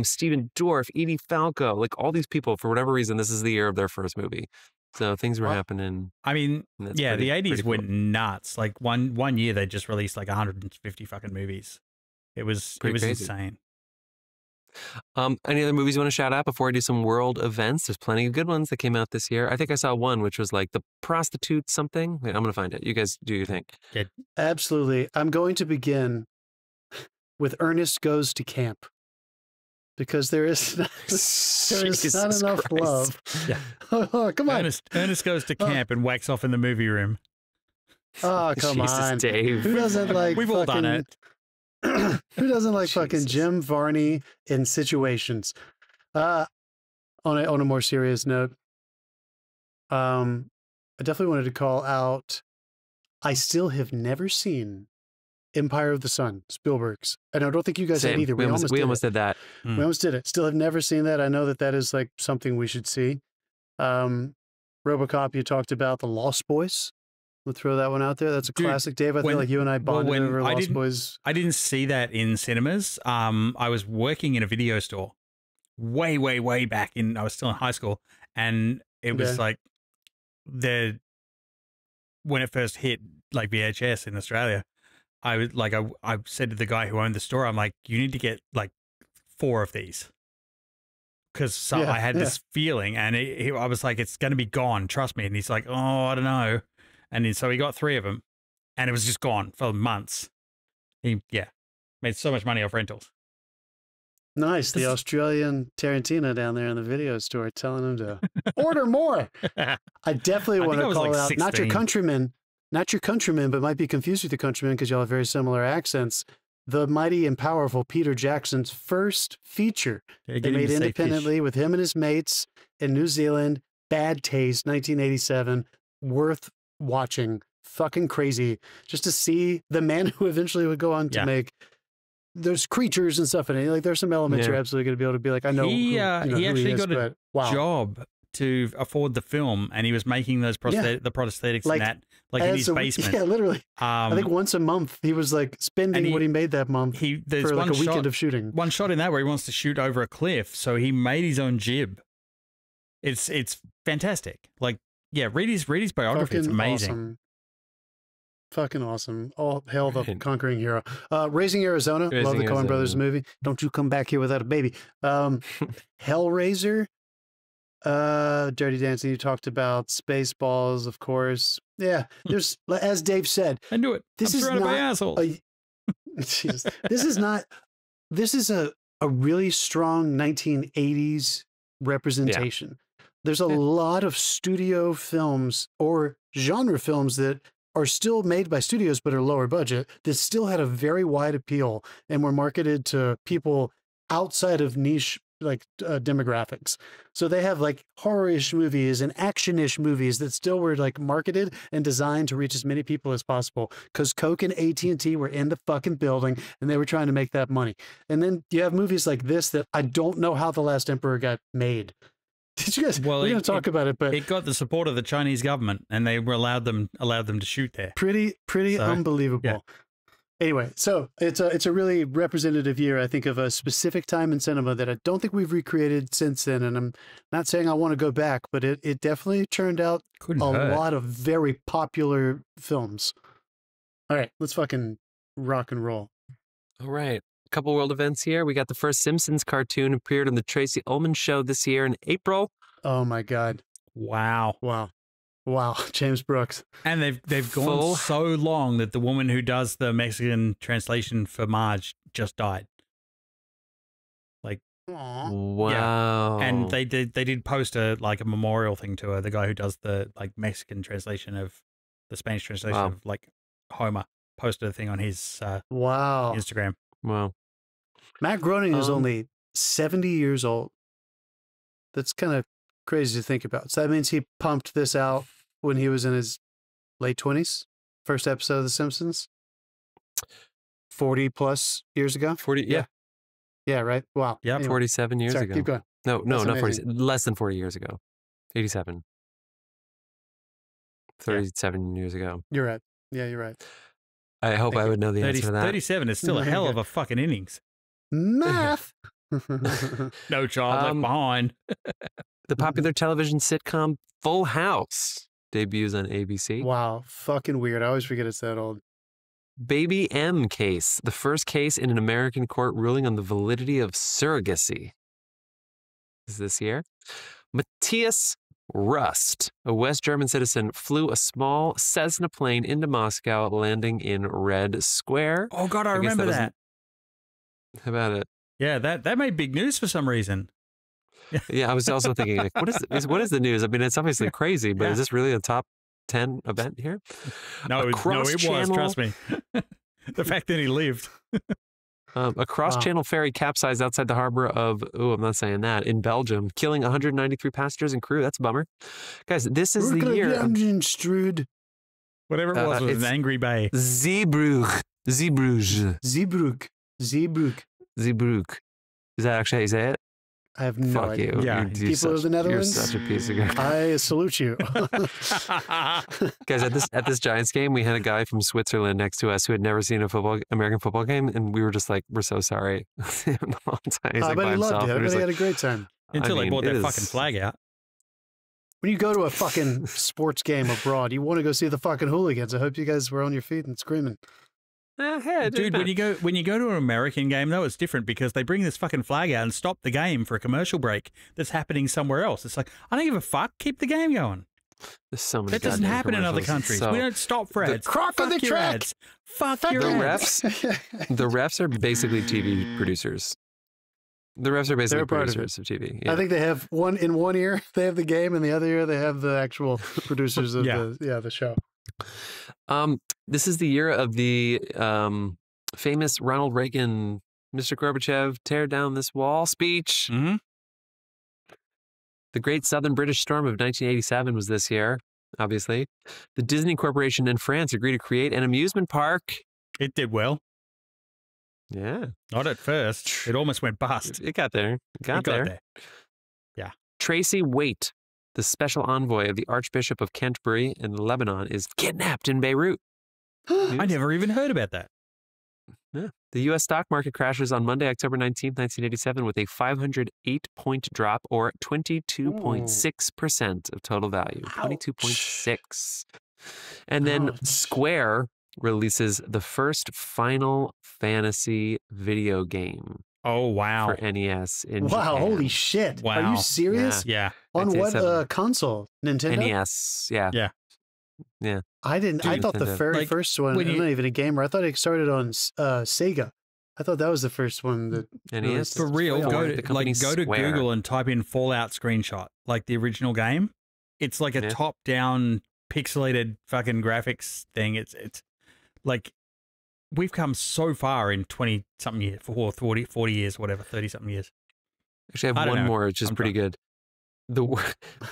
Stephen Dorff, Edie Falco, like all these people, for whatever reason, this is the year of their first movie. So things were happening. I mean, the 80s went nuts. Like one year they just released like 150 fucking movies. It was insane. Any other movies you want to shout out before I do some world events? There's plenty of good ones that came out this year. I think I saw one, which was like The Prostitute something. Wait, I'm going to find it. You guys do your thing. Yeah. Absolutely. I'm going to begin with Ernest Goes to Camp. Because there is not enough love. Yeah. Oh, come on. Ernest goes to camp and whacks off in the movie room. Oh, come on. Dave. Who doesn't like We've all done it. Who doesn't like fucking Jim Varney in Situations? On a more serious note, I definitely wanted to call out, I still have never seen Empire of the Sun, Spielberg's. And I don't think you guys had either. We almost did that. We almost did it. Still have never seen that. I know that is like something we should see. RoboCop, you talked about The Lost Boys. We'll throw that one out there. That's a classic, Dave. I think like you and I bonded over Lost Boys. I didn't see that in cinemas. I was working in a video store way back I was still in high school. And it was like when it first hit like VHS in Australia, I said to the guy who owned the store, I'm like, you need to get like 4 of these. Because I had this feeling and I was like, it's going to be gone. Trust me. And he's like, oh, I don't know. And so he got 3 of them and it was just gone for months. He made so much money off rentals. Nice. The Australian Tarantino down there in the video store telling him to order more. I definitely want to call out, 16. not your countrymen, but might be confused with your countrymen because y'all have very similar accents. The mighty and powerful Peter Jackson's first feature they made independently with him and his mates in New Zealand. Bad Taste, 1987. Worth watching. Fucking crazy. Just to see the man who eventually would go on to make those creatures and stuff in it. Like there's some elements you're absolutely going to be able to be like, I know. He actually got a job to afford the film, and he was making those the prosthetics like, in that, like in his basement. Yeah, literally. I think once a month he was like spending what he made that month for like a weekend of shooting. One shot in that where he wants to shoot over a cliff, so he made his own jib. It's fantastic. Like, read his biography. It's amazing. Awesome. Fucking awesome. All hail the conquering hero. Raising Arizona. Love the Coen Brothers movie. Don't you come back here without a baby. Hellraiser. Dirty Dancing. You talked about Spaceballs, of course. Yeah. There's, as Dave said, I knew it. This is not assholes. This is a really strong 1980s representation. There's a lot of studio films or genre films that are still made by studios but are lower budget that still had a very wide appeal and were marketed to people outside of niche demographics. So they have like horror-ish movies and action-ish movies that still were like marketed and designed to reach as many people as possible because Coke and AT&T were in the fucking building and they were trying to make that money. And then you have movies like this that I don't know how The Last Emperor got made. Did you guys? Well, we're going to talk about it, but it got the support of the Chinese government, and they were allowed them to shoot there. Pretty unbelievable. Anyway, so it's a really representative year, I think, of a specific time in cinema that I don't think we've recreated since then. And I'm not saying I want to go back, but it definitely turned out lot of very popular films. All right, let's fucking rock and roll. All right. A couple world events here. We got the first Simpsons cartoon appeared on the Tracy Ullman Show this year in April. Oh my God. Wow. James Brooks. And they've gone so long that the woman who does the Mexican translation for Marge just died. Like, wow. Yeah. And they did post a memorial thing to her. The guy who does the Mexican translation of the Spanish translation of Homer posted a thing on his Instagram. Wow. Matt Groening is only 70 years old. That's kind of crazy to think about. So that means he pumped this out when he was in his late 20s, first episode of The Simpsons, 40 plus years ago. 40, yeah. Yeah, right? Wow. Yeah, anyway, 47 years ago. Keep going. No, not 40, less than 40 years ago. 87. 37 years ago. You're right. Yeah, you're right. I hope I would know the answer to that. 37 is still a hell of a fucking innings. Math. No child left behind. The popular television sitcom Full House debuts on ABC. Wow, fucking weird. I always forget it's that old. Baby M case, the first case in an American court ruling on the validity of surrogacy. Is this year? Matthias Rust, a West German citizen, flew a small Cessna plane into Moscow, landing in Red Square. Oh, God, I remember that. How about it? Yeah, that made big news for some reason. Yeah, I was also thinking, like, what is the news? I mean, it's obviously crazy, but is this really a top 10 event here? No, it was, trust me. The fact that he lived. A cross-channel ferry capsized outside the harbor of, I'm not saying that, in Belgium, killing 193 passengers and crew. That's a bummer. Guys, this is the year. Whatever it was an angry bay. Zeebrugge. Is that actually how you say it? I have no idea. You. Yeah. People of the Netherlands. You're such a piece of garbage. I salute you. Guys, at this Giants game, we had a guy from Switzerland next to us who had never seen a American football game, and we were just like, we're so sorry. He's like but he loved it. I bet he had a great time. Until they brought their fucking flag out. When you go to a fucking sports game abroad, you want to go see the fucking hooligans. I hope you guys were on your feet and screaming. Dude, when you go to an American game, though, it's different because they bring this fucking flag out and stop the game for a commercial break that's happening somewhere else. It's like, I don't give a fuck. Keep the game going. There's so many. That doesn't happen in other countries. We don't stop for ads. Crock on the track. Ads. Fuck your ads. The refs are basically TV producers. The refs are basically producers of TV. Yeah. I think they have in one ear they have the game, and the other ear they have the actual producers of the show. This is the year of the famous Ronald Reagan, Mr. Gorbachev, tear down this wall speech. Mm-hmm. The Great Southern British Storm of 1987 was this year, obviously. The Disney Corporation in France agreed to create an amusement park. It did well. Yeah. Not at first. It almost went bust. It got there. It got there. Yeah. Tracy Waite, the special envoy of the Archbishop of Canterbury in Lebanon, is kidnapped in Beirut. I never even heard about that. Yeah. The U.S. stock market crashes on Monday, October 19th, 1987, with a 508-point drop, or 22.6% of total value. 22.6. And then Square releases the first Final Fantasy video game. Oh, wow. For NES in Japan. Holy shit. Wow. Are you serious? Yeah. On what console? Nintendo? NES, yeah. I thought the very first one, I'm not even a gamer. I thought it started on Sega. I thought that was the first one that NES. For real, go to Google and type in Fallout screenshot, like the original game. It's like a top-down pixelated fucking graphics thing. It's like we've come so far in 20-something years, 40 years, whatever, 30-something years. Actually, I have one more, which is pretty good. The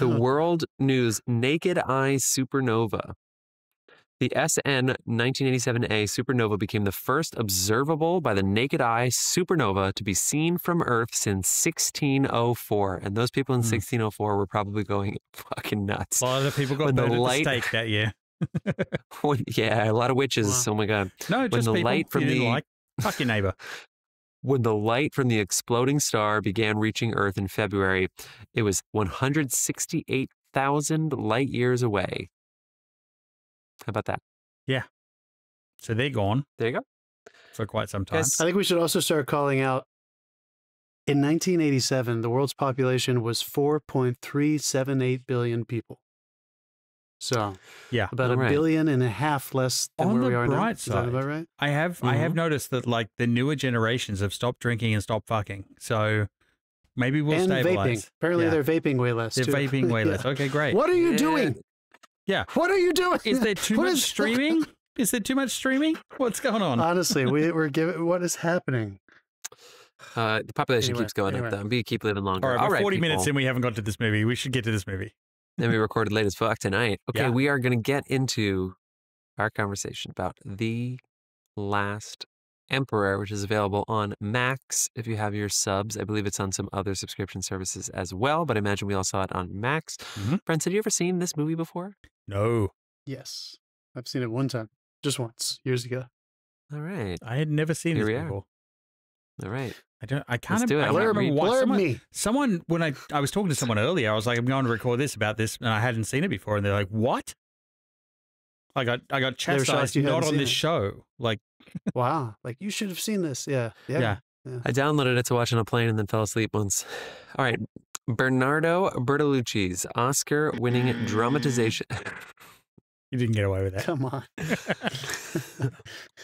World News Naked Eye Supernova. The SN 1987A supernova became the first observable by the naked eye supernova to be seen from Earth since 1604. And those people in 1604 were probably going fucking nuts. A lot of the people got burned at the stake that year. Yeah, a lot of witches. Wow. Oh my God. No, When just the people light from you didn't the like. Fuck your neighbor. when the light from the exploding star began reaching Earth in February, it was 168,000 light years away. How about that? Yeah. So they're gone There you go. for quite some time. Guys, I think we should also start calling out. In 1987, the world's population was 4.378 billion people. So, Yeah. about All a right. billion and a half less than On where the we are now. bright Is that side, about right? I have noticed that like the newer generations have stopped drinking and stopped fucking. So maybe we'll And stabilize. vaping. Apparently, Yeah. they're vaping way less. They're too. vaping way Yeah. less. Okay, great. What are you Yeah. doing? Yeah. What are you doing? Is there too What much is- streaming? Is there too much streaming? What's going on? Honestly, we're giving. What is happening? the population Anyway, keeps going anyway. up, though. We keep living longer. All right, we're 40 minutes people. in. We haven't got to this movie. We should get to this movie. Then we recorded late as fuck tonight. Okay, Yeah. we are going to get into our conversation about The Last Emperor, which is available on Max if you have your subs. I believe it's on some other subscription services as well, but I imagine we all saw it on Max. Mhm. Brent, have you ever seen this movie before? No, Yes, I've seen it one time, just once, years ago. All right. I had never seen Here this we are. before. All right. I can't. Let's do it. I I can't wanna remember read- why. Blurb Someone me. when I was talking to someone earlier, I was like, I'm going to record this about this, and I hadn't seen it before, and they're like, what? I got shocked chastised you not hadn't on seen this it. show. Like, Wow, like you should have seen this. Yeah. Yeah. I downloaded it to watch on a plane and then fell asleep once. All right. Bernardo Bertolucci's Oscar-winning dramatization. you didn't get away with that. Come on.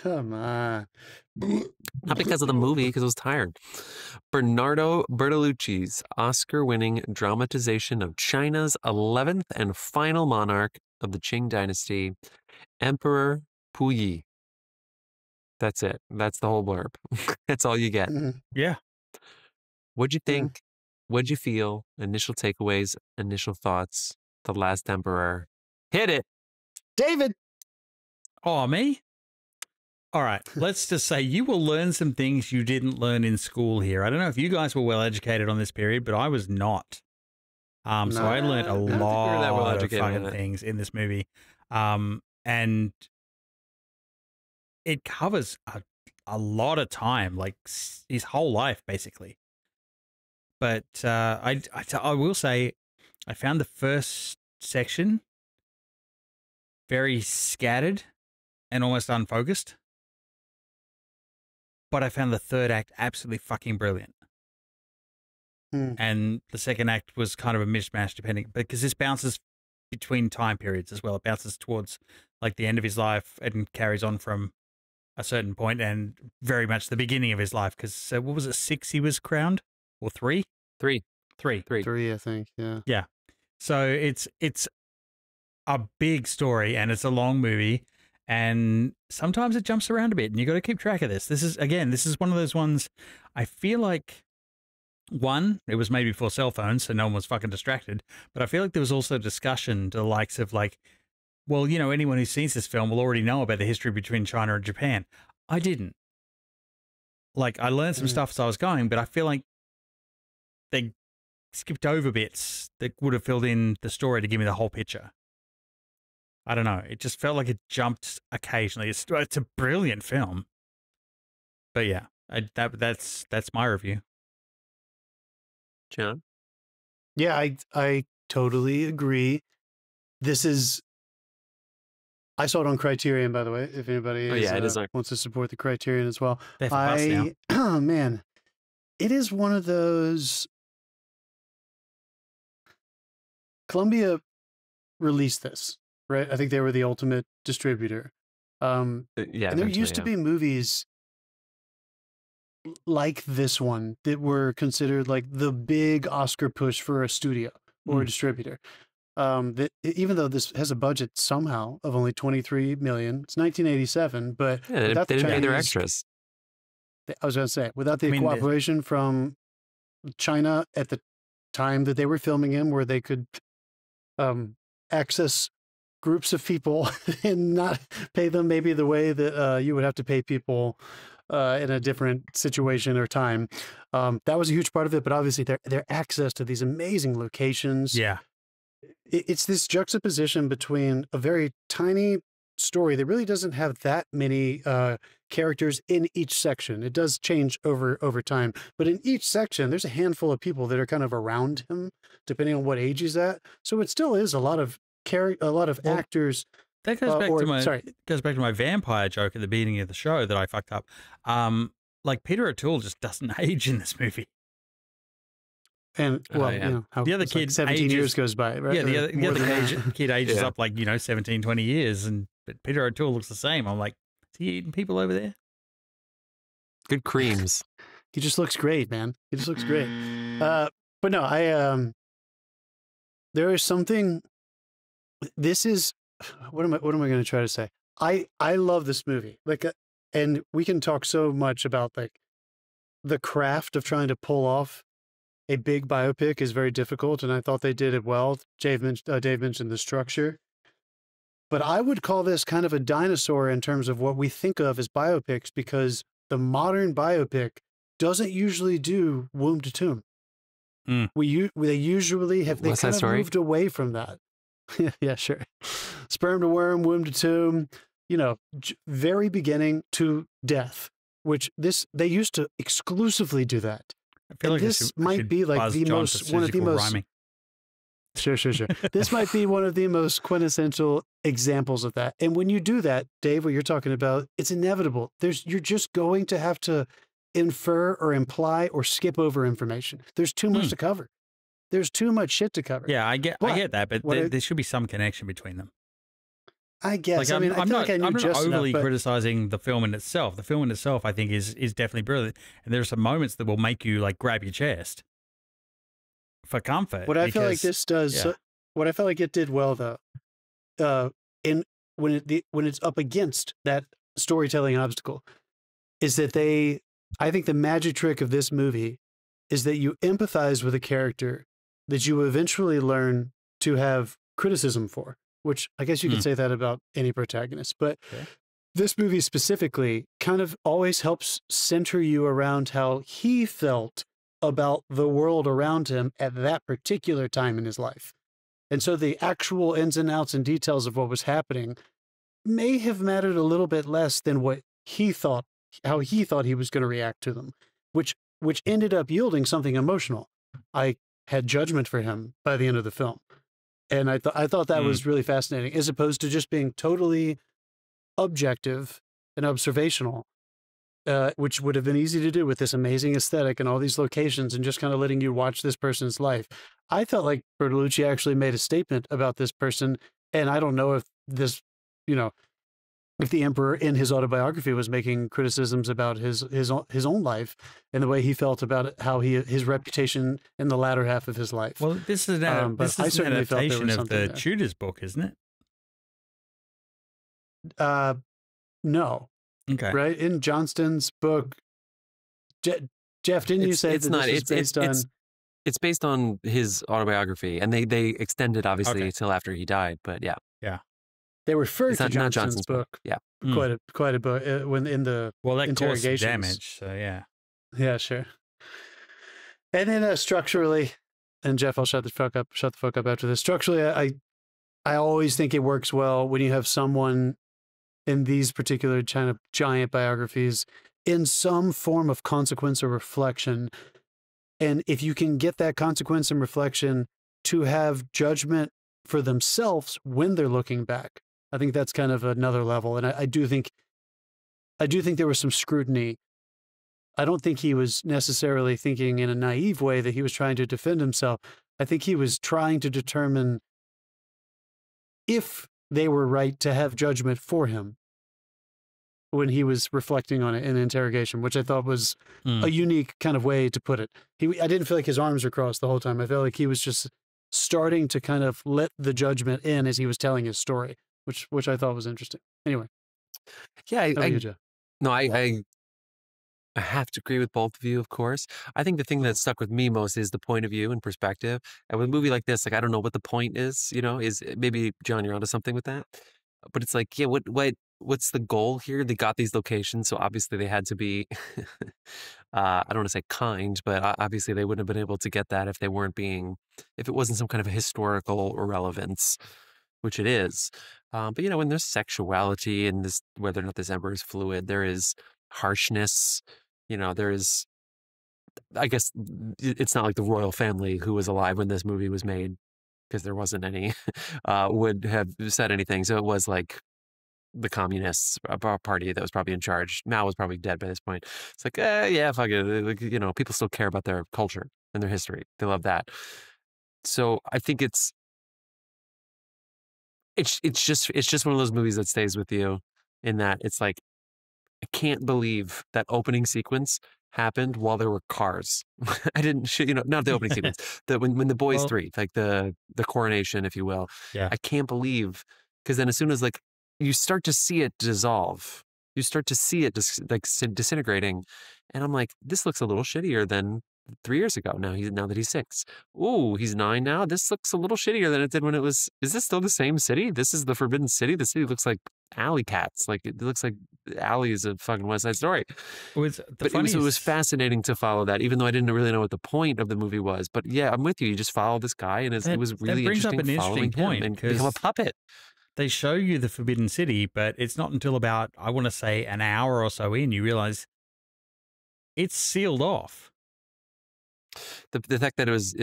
Come on. Not because of the movie, because I was tired. Bernardo Bertolucci's Oscar-winning dramatization of China's 11th and final monarch of the Qing dynasty, Emperor Puyi. That's it. That's the whole blurb. That's all you get. Yeah. What'd you think? What'd you feel? Initial takeaways, initial thoughts. The Last Emperor. Hit it. David. Oh, me? All right. Let's just say you will learn some things you didn't learn in school here. I don't know if you guys were well educated on this period, but I was not. So I learned a I don't think we were that well lot of educated fucking in it. things in this movie. And it covers a lot of time, like his whole life, basically. But I will say I found the first section very scattered and almost unfocused. But I found the third act absolutely fucking brilliant. And the second act was kind of a mishmash depending, because this bounces between time periods as well. It bounces towards like the end of his life and carries on from a certain point and very much the beginning of his life. Because what was it, 6 he was crowned? Or 3? 3. 3. 3, I think. Yeah. So it's a big story and it's a long movie. And sometimes it jumps around a bit and you got to keep track of this. This is one of those ones I feel like, one, it was made before cell phones, so no one was fucking distracted. But I feel like there was also discussion to the likes of like, well, you know, anyone who sees this film will already know about the history between China and Japan. I didn't. Like, I learned some stuff as I was going, but I feel like they skipped over bits that would have filled in the story to give me the whole picture. I don't know. It just felt like it jumped occasionally. It's a brilliant film. But yeah, that's my review. John? Yeah, I totally agree. I saw it on Criterion, by the way, if anybody wants to support the Criterion as well. They have a bus now. Oh, man. It is one of those... Columbia released this, right? I think they were the ultimate distributor. Yeah, and there used to be movies like this one that were considered like the big Oscar push for a studio or a distributor. That even though this has a budget somehow of only $23 million, it's 1987, but they didn't pay their extras. I was going to say, without the cooperation from China at the time that they were filming in, where they could access groups of people and not pay them maybe the way that you would have to pay people in a different situation or time. That was a huge part of it, but obviously their access to these amazing locations. Yeah. it's this juxtaposition between a very tiny story that really doesn't have that many characters in each section. It does change over time, but in each section, there's a handful of people that are kind of around him, depending on what age he's at. So it still is a lot of actors. That goes back to my vampire joke at the beginning of the show that I fucked up. Like Peter O'Toole just doesn't age in this movie. And well, you know, how the other kid, like 17 years goes by, right? Yeah, the other kid ages up like 17, 20 years, but Peter O'Toole looks the same. I'm like, is he eating people over there? Good creams. He just looks great, man. He just looks great. But no, there is something. This is what am I going to try to say? I love this movie. Like, and we can talk so much about like the craft of trying to pull off a big biopic is very difficult, and I thought they did it well. Dave mentioned the structure, but I would call this kind of a dinosaur in terms of what we think of as biopics, because the modern biopic doesn't usually do womb to tomb. They usually have moved away from that. Yeah, sure. Sperm to worm, womb to tomb, very beginning to death, which they used to exclusively do that. I feel like this might be like one of the most. Rhyming. Sure. This might be one of the most quintessential examples of that. And when you do that, Dave, what you're talking about, it's inevitable. You're just going to have to infer or imply or skip over information. There's too much to cover. There's too much shit to cover. Yeah, I get that, but there should be some connection between them. I guess. Like, I'm not overly enough, criticizing the film in itself. The film in itself, I think, is definitely brilliant. And there are some moments that will make you like grab your chest for comfort. What I feel like this does, what I felt like it did well though, when it's up against that storytelling obstacle, is that I think the magic trick of this movie is that you empathize with a character that you eventually learn to have criticism for. Which I guess you could say that about any protagonist, but this movie specifically kind of always helps center you around how he felt about the world around him at that particular time in his life. And so the actual ins and outs and details of what was happening may have mattered a little bit less than how he thought he was going to react to them, which ended up yielding something emotional. I had judgment for him by the end of the film. And I thought that was really fascinating, as opposed to just being totally objective and observational, which would have been easy to do with this amazing aesthetic and all these locations and just kind of letting you watch this person's life. I felt like Bertolucci actually made a statement about this person. And I don't know if this, if the emperor in his autobiography was making criticisms about his own life and the way he felt about it, how his reputation in the latter half of his life. Well, this is an adaptation of the Tudors book, isn't it? No. Okay. Right? In Johnston's book, Jeff, didn't you say it's based on his autobiography, and they extended obviously till after he died, but yeah. They referred to Johnston's book, quite a bit when in the interrogations. Damage, so yeah, sure. And then structurally, and Jeff, I'll shut the fuck up after this. Structurally, I always think it works well when you have someone in these particular kind of giant biographies in some form of consequence or reflection, and if you can get that consequence and reflection to have judgment for themselves when they're looking back. I think that's kind of another level. And I do think there was some scrutiny. I don't think he was necessarily thinking in a naive way that he was trying to defend himself. I think he was trying to determine if they were right to have judgment for him when he was reflecting on it in the interrogation, which I thought was a unique kind of way to put it. I didn't feel like his arms were crossed the whole time. I felt like he was just starting to kind of let the judgment in as he was telling his story, which I thought was interesting. Anyway. Yeah, I have to agree with both of you, of course. I think the thing that stuck with me most is the point of view and perspective. And with a movie like this, like, I don't know what the point is, is maybe, John, you're onto something with that. But it's like, what's the goal here? They got these locations, so obviously they had to be, I don't want to say kind, but obviously they wouldn't have been able to get that if they weren't being, if it wasn't some kind of a historical relevance, which it is. But you know, when there's sexuality and this, whether or not this emperor is fluid, there is harshness. You know, there is, I guess it's not like the royal family who was alive when this movie was made, because there wasn't any, would have said anything. So it was like the communists party that was probably in charge. Mao was probably dead by this point. It's like, yeah, fuck it. Like, you know, people still care about their culture and their history. They love that. So I think it's just one of those movies that stays with you, in that it's like, I can't believe that opening sequence happened while there were cars. I didn't, you know, not the opening sequence, when the boys three, like the coronation, if you will. Yeah. I can't believe, because then as soon as like you start to see it dissolve, you start to see it disintegrating, and I'm like, this looks a little shittier than 3 years ago. Now that he's 6. Ooh, he's 9 now. This looks a little shittier than it did when it was. Is this still the same city? This is the Forbidden City. The city looks like alley cats. Like it looks like Alley is a fucking West Side Story. It was fascinating to follow that, even though I didn't really know what the point of the movie was. But yeah, I'm with you. You just follow this guy, and it was really interesting following him and become a puppet. They show you the Forbidden City, but it's not until about, I want to say, an hour or so in, you realize it's sealed off. The fact that it's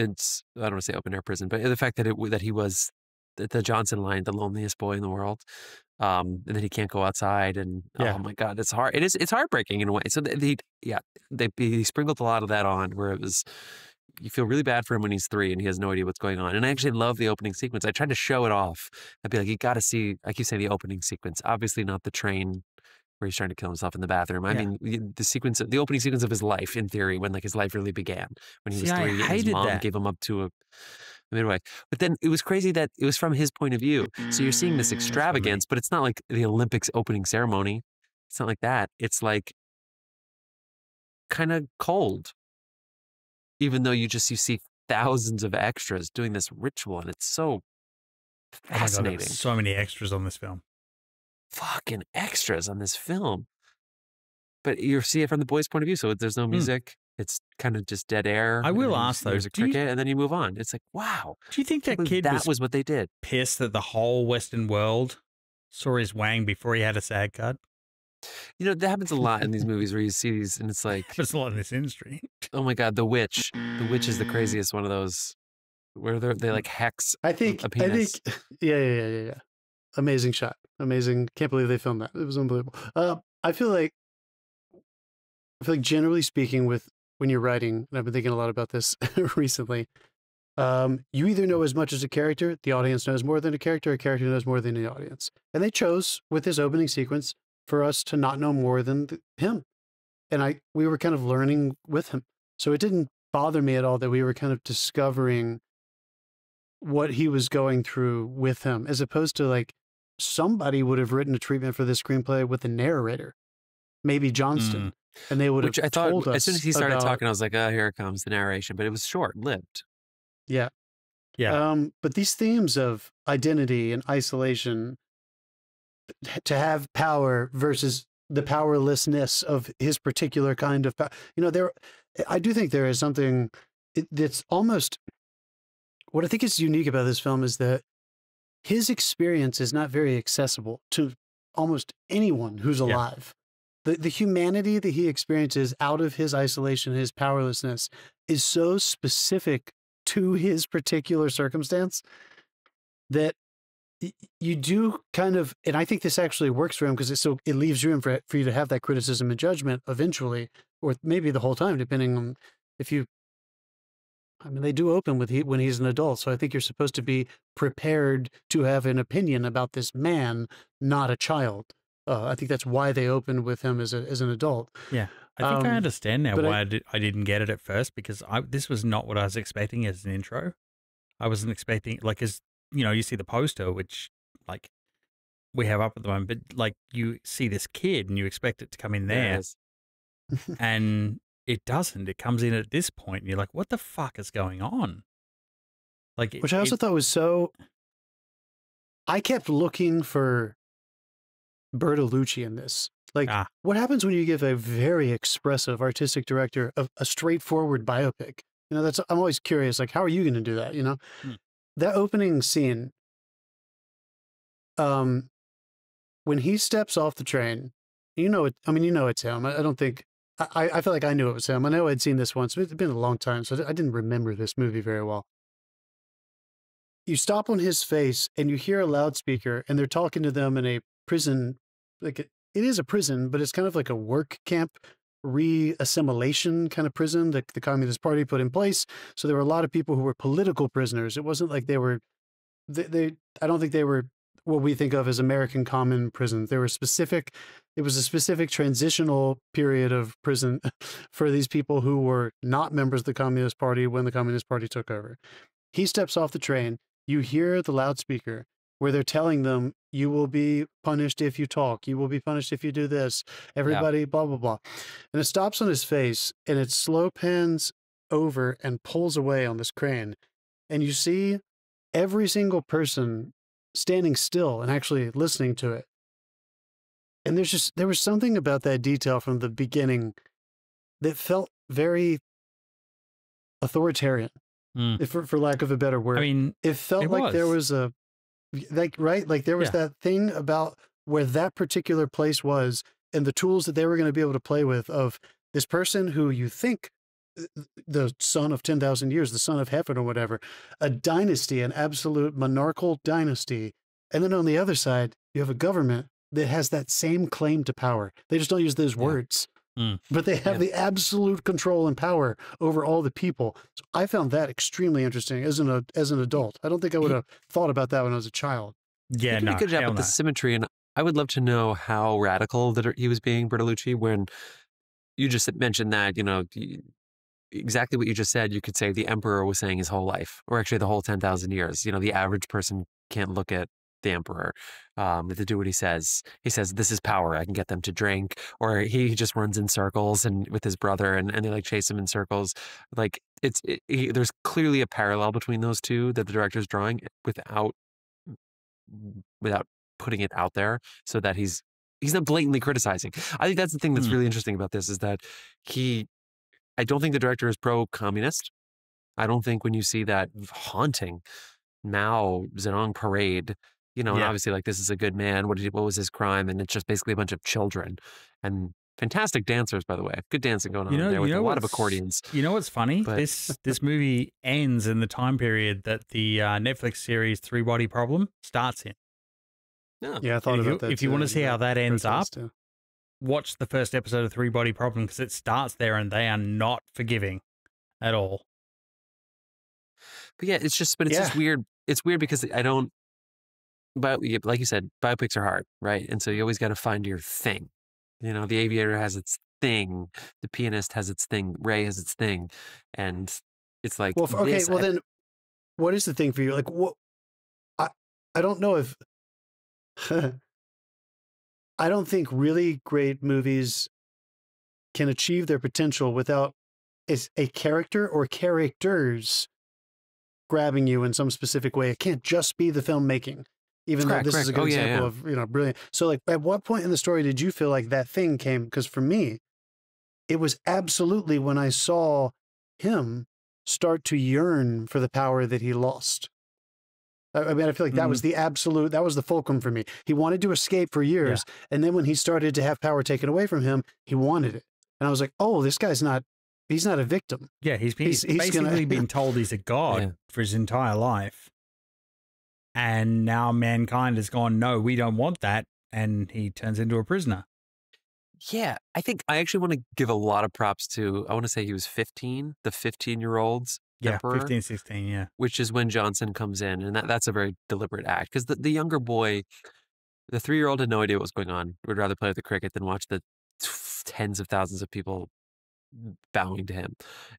I don't want to say open air prison, but the fact that he was the Johnson line, the loneliest boy in the world, and that he can't go outside, and oh my God, it's hard. It's heartbreaking in a way. So they sprinkled a lot of that on, where it was, you feel really bad for him when he's 3 and he has no idea what's going on. And I actually love the opening sequence. I tried to show it off. I'd be like, you got to see. I keep saying the opening sequence, obviously not the train where he's trying to kill himself in the bathroom. I mean, the opening sequence of his life, in theory, when like his life really began, when he was 3 and his mom gave him up to a midway. But then it was crazy that it was from his point of view. So you're seeing this extravagance, but it's not like the Olympics opening ceremony. It's not like that. It's like kind of cold, even though you see thousands of extras doing this ritual, and it's so fascinating. Oh my God, so many extras on this film. Fucking extras on this film. But you see it from the boys' point of view, so there's no music. It's kind of just dead air. I will ask though, there's a cricket, and then you move on. It's like, wow. Do you think that kid was what they did? Pissed that the whole Western world saw his wang before he had a SAG card? You know, that happens a lot in these movies where you see these, and it's like, there's a lot in this industry. Oh my God, The Witch. The Witch is the craziest one of those, where they like hex a penis. Yeah. Amazing shot. Amazing. Can't believe they filmed that. It was unbelievable. I feel like generally speaking, when you're writing, and I've been thinking a lot about this recently, you either know as much as a character, the audience knows more than a character knows more than the audience. And they chose, with this opening sequence, for us to not know more than him. And we were kind of learning with him. So it didn't bother me at all that we were kind of discovering what he was going through with him, as opposed to like, somebody would have written a treatment for this screenplay with a narrator, maybe Johnston, and they would have told us. As soon as he started talking, I was like, oh, here it comes, the narration. But it was short-lived. Yeah. But these themes of identity and isolation, to have power versus the powerlessness of his particular kind of power, I do think there is something that's almost, what I think is unique about this film is that his experience is not very accessible to almost anyone who's alive. The humanity that he experiences out of his isolation, his powerlessness, is so specific to his particular circumstance that you do kind of, and I think this actually works for him, because it leaves room for you to have that criticism and judgment eventually, or maybe the whole time, depending on they do open when he's an adult, so I think you're supposed to be prepared to have an opinion about this man, not a child. I think that's why they opened with him as an adult. Yeah, I think I understand now why I didn't get it at first, because this was not what I was expecting as an intro. I wasn't expecting, like, as you see the poster, which like we have up at the moment, but like you see this kid and you expect it to come in there, and it doesn't. It comes in at this point, and you're like, "What the fuck is going on?" Like, which I also thought was so. I kept looking for Bertolucci in this. Like, what happens when you give a very expressive artistic director a straightforward biopic? You know, I'm always curious, like, how are you going to do that? You know, that opening scene, when he steps off the train, you know it's him. I don't think, I feel like I knew it was him. I know I'd seen this once, but it's been a long time, so I didn't remember this movie very well. You stop on his face and you hear a loudspeaker and they're talking to them in a prison, like it is a prison, but it's kind of like a work camp re-assimilation kind of prison that the Communist Party put in place. So there were a lot of people who were political prisoners. It wasn't like they were, I don't think they were what we think of as American common prisons. They were specific, it was a specific transitional period of prison for these people who were not members of the Communist Party when the Communist Party took over. He steps off the train. You hear the loudspeaker where they're telling them, you will be punished if you talk. You will be punished if you do this. Everybody, blah, blah, blah. And it stops on his face and it slow pans over and pulls away on this crane. And you see every single person standing still and actually listening to it. And there was something about that detail from the beginning that felt very authoritarian. For lack of a better word. I mean, it felt like there was a, like, right? Like there was that thing about where that particular place was and the tools that they were going to be able to play with of this person who you think the son of 10,000 years, the son of heaven or whatever, a dynasty, an absolute monarchical dynasty. And then on the other side, you have a government that has that same claim to power. They just don't use those words. But they have the absolute control and power over all the people. So I found that extremely interesting as an adult. I don't think I would have thought about that when I was a child. Yeah, he did a good job with the symmetry, and I would love to know how radical that he was being, Bertolucci, when you just mentioned that, you know, exactly what you just said. You could say the emperor was saying his whole life, or actually the whole 10,000 years. You know, the average person can't look at the emperor to do what he says. He says, this is power. I can get them to drink. Or he just runs in circles and with his brother and they like chase him in circles. Like there's clearly a parallel between those two that the director's drawing without putting it out there so that he's not blatantly criticizing. I think that's the thing that's really interesting about this is that I don't think the director is pro-communist. I don't think when you see that haunting Mao Zedong parade, you know, and obviously like this is a good man. What was his crime? And it's just basically a bunch of children and fantastic dancers, by the way. Good dancing going on there with a lot of accordions. You know what's funny? But this movie ends in the time period that the Netflix series Three Body Problem starts in. Yeah, I thought about that. If you want to see how that ends up, watch the first episode of Three Body Problem because it starts there and they are not forgiving at all. But yeah, it's just weird. It's weird because but like you said, biopics are hard, right? And so you always got to find your thing. You know, The Aviator has its thing. The Pianist has its thing. Ray has its thing. And it's like, well, then what is the thing for you? Like, what? I don't know if, I don't think really great movies can achieve their potential without a character or characters grabbing you in some specific way. It can't just be the filmmaking, even though this is a good example of, you know, brilliant. So like at what point in the story did you feel like that thing came? Because for me, it was absolutely when I saw him start to yearn for the power that he lost. I mean, I feel like that was that was the fulcrum for me. He wanted to escape for years. And then when he started to have power taken away from him, he wanted it. And I was like, oh, this guy's he's not a victim. Yeah, he's basically been told he's a god for his entire life. And now mankind has gone, no, we don't want that. And he turns into a prisoner. Yeah, I think I actually want to give a lot of props to, I want to say he was 15, the 15-year-old's emperor. 15, 16, yeah. Which is when Johnson comes in. And that's a very deliberate act. Because the younger boy, the 3-year-old had no idea what was going on. Would rather play with the cricket than watch the tens of thousands of people bowing to him.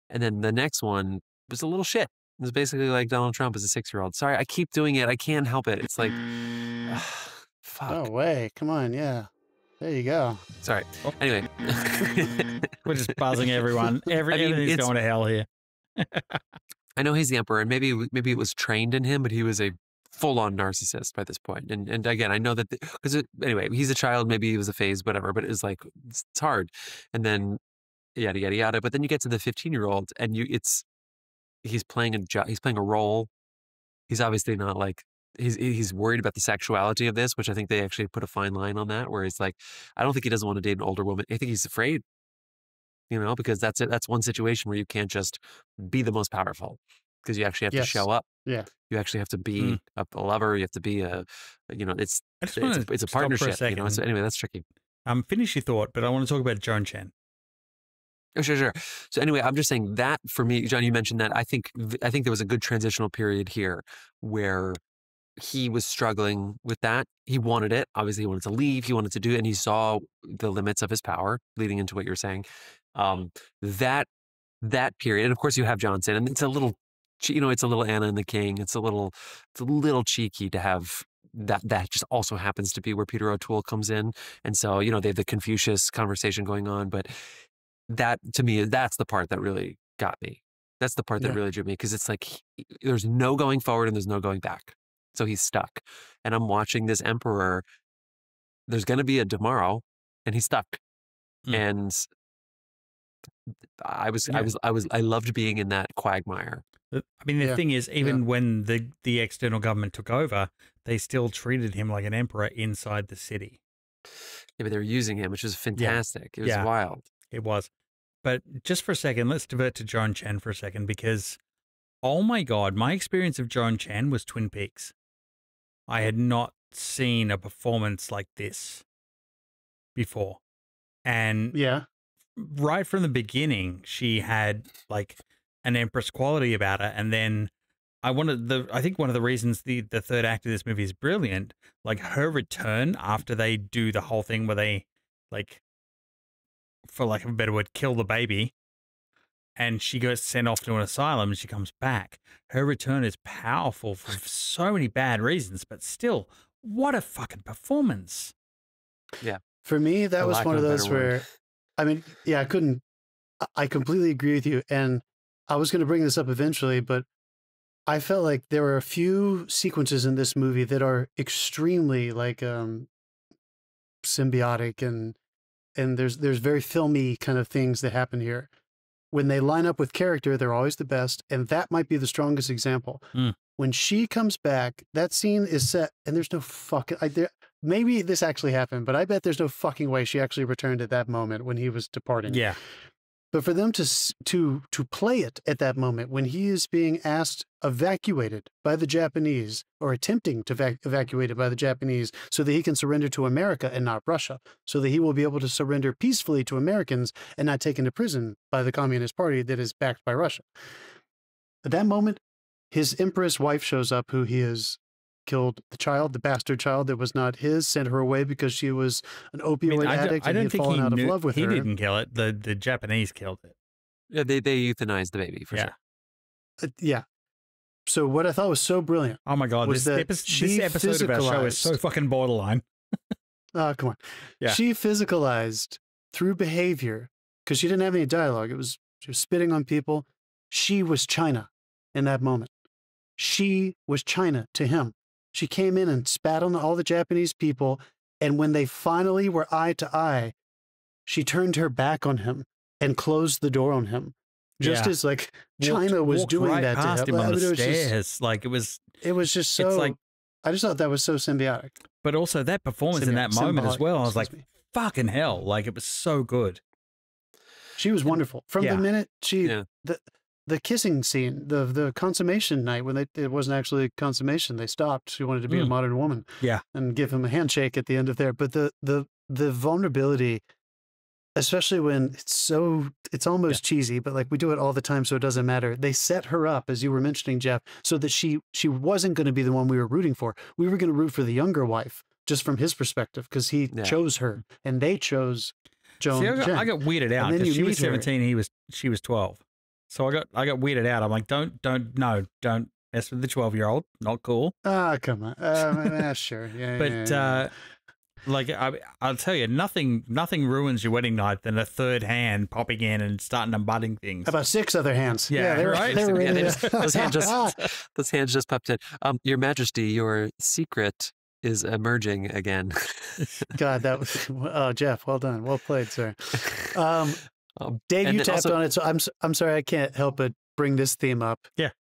And then the next one was a little shit. It was basically like Donald Trump as a 6-year-old. Sorry, I keep doing it. I can't help it. It's like, fuck. No way. Come on. Yeah. There you go. Sorry. Anyway. We're just buzzing everyone. Everything's going to hell here. I know he's the emperor, and maybe it was trained in him, but he was a full-on narcissist by this point. And again, I know that because anyway, he's a child, maybe it was a phase, whatever. But it's like it's hard, and then yada yada yada. But then you get to the 15-year-old, and he's playing a role. He's obviously not like he's worried about the sexuality of this, which I think they actually put a fine line on that, where it's like I don't think he doesn't want to date an older woman. I think he's afraid, because that's it. That's one situation where you can't just be the most powerful because you actually have to show up. Yeah. You actually have to be a lover. You have to be it's a partnership. So anyway, that's tricky. Finish your thought, but I want to talk about Joan Chen. Oh, sure. So anyway, I'm just saying that for me, John, you mentioned that. I think there was a good transitional period here where he was struggling with that. He wanted it. Obviously, he wanted to leave. He wanted to do it, and he saw the limits of his power, leading into what you're saying. That period, and of course, you have Johnson, and it's a little, it's a little Anna and the King. It's a little cheeky to have that just also happens to be where Peter O'Toole comes in, and so they have the Confucius conversation going on, but. That to me, that's the part that really got me. That's the part that really drew me because it's like there's no going forward and there's no going back. So he's stuck. And I'm watching this emperor. There's going to be a tomorrow, and he's stuck. And I loved being in that quagmire. I mean, the thing is, even when the external government took over, they still treated him like an emperor inside the city. Yeah, but they were using him, which was fantastic. It was wild. It was. But just for a second, let's divert to Joan Chen for a second because, oh my God, my experience of Joan Chen was Twin Peaks. I had not seen a performance like this before. And right from the beginning, she had like an empress quality about her. And then I think one of the reasons the third act of this movie is brilliant, like her return after they do the whole thing where they like, for lack of a better word, kill the baby, and she goes sent off to an asylum and she comes back. Her return is powerful for so many bad reasons, but still, what a fucking performance. Yeah. For me, that was one of those where, I mean, I completely agree with you. And I was going to bring this up eventually, but I felt like there were a few sequences in this movie that are extremely like symbiotic and there's very filmy kind of things that happen here. When they line up with character, they're always the best, and that might be the strongest example. When she comes back, that scene is set, and there's no fucking... maybe this actually happened, but I bet there's no fucking way she actually returned at that moment when he was departing. Yeah. But for them to play it at that moment when he is being evacuated by the Japanese or attempting to evacuated by the Japanese so that he can surrender to America and not Russia, so that he will be able to surrender peacefully to Americans and not taken to prison by the Communist Party that is backed by Russia. At that moment, his empress wife shows up, who he has killed the bastard child that was not his, sent her away because she was an opioid addict and he had fallen out of love with her. He didn't kill it. The Japanese killed it. Yeah, they euthanized the baby for sure. Yeah. So what I thought was so brilliant. Oh my God, this episode of our show is so fucking borderline. Come on. Yeah. She physicalized through behavior because she didn't have any dialogue. She was spitting on people. She was China in that moment. She was China to him. She came in and spat on all the Japanese people, and when they finally were eye to eye, she turned her back on him and closed the door on him. Just as like China was doing that to him. On the stairs. It was just so. Like, I just thought that was so symbiotic. But also that performance in that moment as well. I was like, fucking hell! Like it was so good. She was wonderful from the minute the kissing scene, the consummation night when it wasn't actually consummation. They stopped. She wanted to be a modern woman. Yeah, and give him a handshake at the end of there. But the vulnerability, especially when it's almost cheesy, but like we do it all the time, so it doesn't matter. They set her up, as you were mentioning, Jeff, so that she wasn't going to be the one we were rooting for. We were going to root for the younger wife, just from his perspective, because he chose her, and they chose Joan. See, I got weirded out because she was 17, she was 12. So I got weirded out. I'm like, don't mess with the 12-year-old. Not cool. Ah, come on. Sure. Yeah. But Like I'll tell you, nothing ruins your wedding night than a third hand popping in and starting unbuttoning things. How about 6 other hands? Yeah, they're right. They were really, those hands just popped in. Your Majesty, your secret is emerging again. God, that was Jeff. Well done, well played, sir. Dave, you tapped on it, so I'm sorry, I can't help but bring this theme up. Yeah,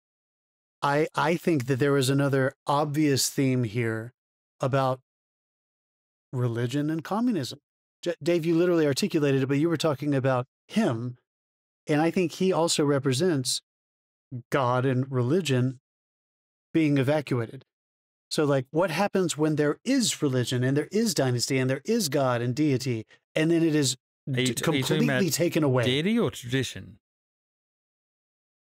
I think that there was another obvious theme here about religion and communism. Dave, you literally articulated it, but you were talking about him, and I think he also represents God and religion being evacuated. So, like, what happens when there is religion and there is dynasty and there is God and deity, and then it is completely taken away? Deity or tradition?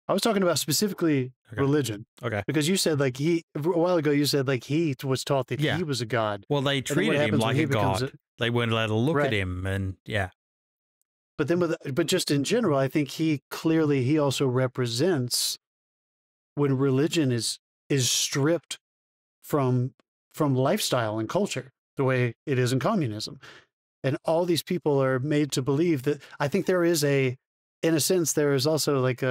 I was talking about specifically religion. Okay. Because you said, like, a while ago, you said, like, he was taught that he was a god. Well, they treated him like a god. They weren't allowed to look at him, and But then, but just in general, I think he also represents when religion is stripped from lifestyle and culture, the way it is in communism. And all these people are made to believe that, I think there is in a sense, there is also like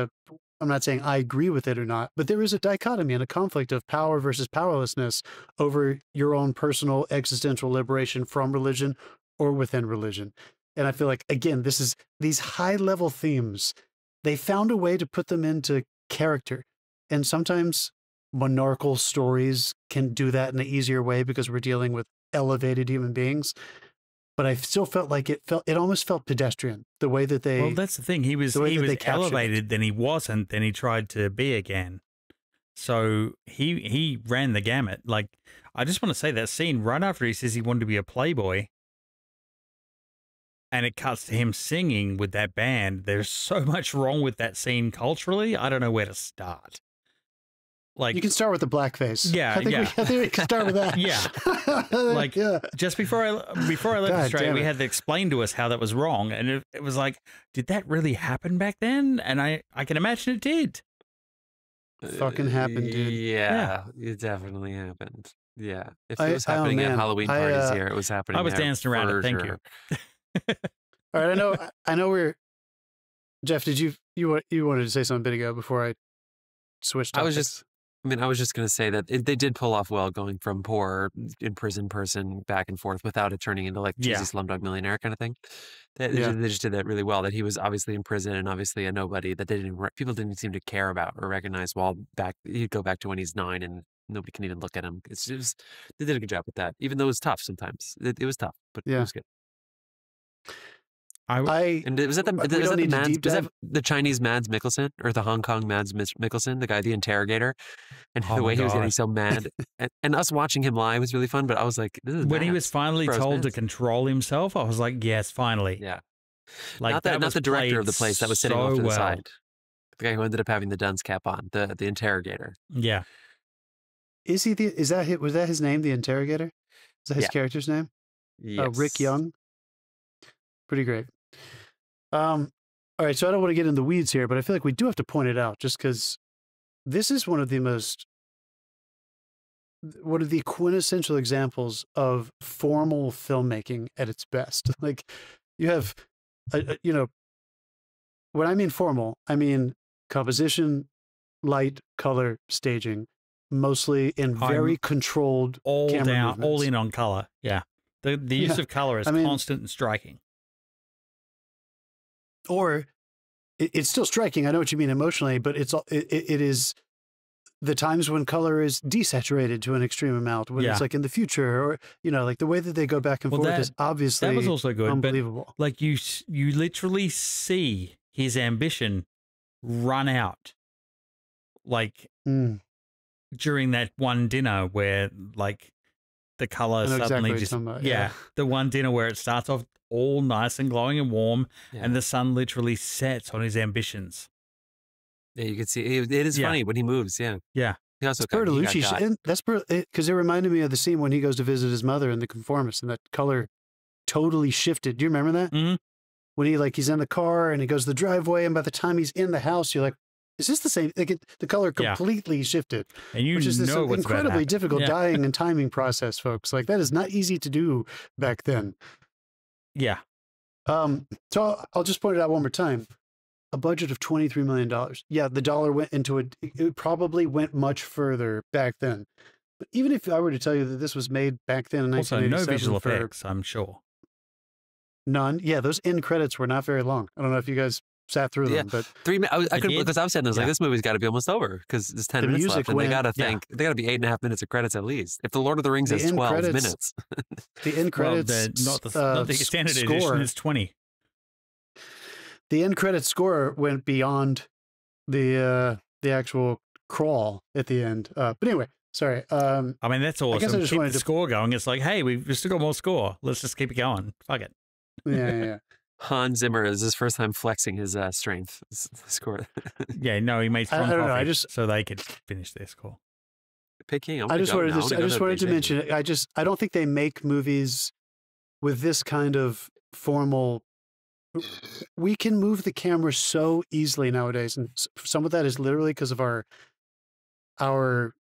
I'm not saying I agree with it or not, but there is a dichotomy and a conflict of power versus powerlessness over your own personal existential liberation from religion or within religion. And I feel like, again, these high level themes, they found a way to put them into character. And sometimes monarchical stories can do that in an easier way because we're dealing with elevated human beings. But I still felt like it almost felt pedestrian, the way that they... Well, that's the thing. He was elevated, then he wasn't, then he tried to be again. So he ran the gamut. Like, I just want to say that scene right after he says he wanted to be a playboy, and it cuts to him singing with that band. There's so much wrong with that scene culturally. I don't know where to start. Like, you can start with the blackface. Yeah, I think we can start with that. Yeah, like just before I left Australia, we had to explain to us how that was wrong, and it was like, did that really happen back then? And I can imagine it did. Fucking happened, dude. Yeah, it definitely happened. Yeah, if it was happening at Halloween parties here, it was happening. I was dancing around it. Thank you. All right, I know we're. Jeff, did you wanted to say something a bit ago before I switched? I was just going to say that they did pull off well going from poor imprisoned person back and forth without it turning into like cheesy Slumdog Millionaire kind of thing. They just did that really well, that he was obviously in prison and obviously a nobody that people didn't seem to care about or recognize while back. He'd go back to when he's 9 and nobody can even look at him. It's just, they did a good job with that, even though it was tough sometimes. It was tough, but it was good. And was that the Chinese Mads Mikkelsen or the Hong Kong Mads Mikkelsen, the guy, the interrogator, and the way he was getting so mad, and us watching him lie was really fun. But I was like, this is when he was finally told to control himself, I was like, yes, finally. Yeah, like not the director of the place that was sitting off to the side, the guy who ended up having the dunce cap on, the interrogator. Yeah, was that his name, the interrogator? Is that his character's name? Yes. Rick Young. Pretty great. All right, so I don't want to get in the weeds here, but I feel like we do have to point it out just because this is one of the quintessential examples of formal filmmaking at its best. Like, you have, when I mean formal, I mean composition, light, color, staging, mostly in very controlled camera movements. All in on color. Yeah. The use of color is constant and striking. Or it's still striking. I know what you mean emotionally, but it is the times when color is desaturated to an extreme amount, when it's like in the future, or like the way that they go back and forth is obviously that was also good, unbelievable. But like you literally see his ambition run out, like during that one dinner where like the color suddenly the one dinner where it starts off all nice and glowing and warm, and the sun literally sets on his ambitions. Yeah, you can see it is funny when he moves. Yeah, yeah. He also Bertolucci. That's because it reminded me of the scene when he goes to visit his mother in The Conformist, and that color totally shifted. Do you remember that? Mm-hmm. When he's in the car and he goes to the driveway, and by the time he's in the house, you're like, is this the same? Like the color completely shifted, and which is this incredibly difficult yeah. dyeing and timing process, folks. Like that is not easy to do back then. Yeah. So I'll just point it out one more time. A budget of $23 million. Yeah, the dollar went into it. It probably went much further back then. But even if I were to tell you that this was made back then in 1987, also no visual effects, I'm sure. None. Yeah, those end credits were not very long. I don't know if you guys sat through them, but 3 minutes. I couldn't, because I was saying this like this movie's got to be almost over because there's 10 minutes left, and they got to think they got to be 8.5 minutes of credits at least. If the Lord of the Rings is 12 minutes, the end credits, not the extended edition is 20. The end credit score went beyond the actual crawl at the end. But anyway, sorry. I mean, that's awesome. I guess I just wanted the score going. It's like, hey, we've still got more score. Let's just keep it going. Fuck it. Yeah. Hans Zimmer is his first time flexing his strength score. Yeah, no, he made strong coffee so they could finish their score. Peking. I just wanted to mention it. I don't think they make movies with this kind of formal. We can move the camera so easily nowadays, and some of that is literally because of our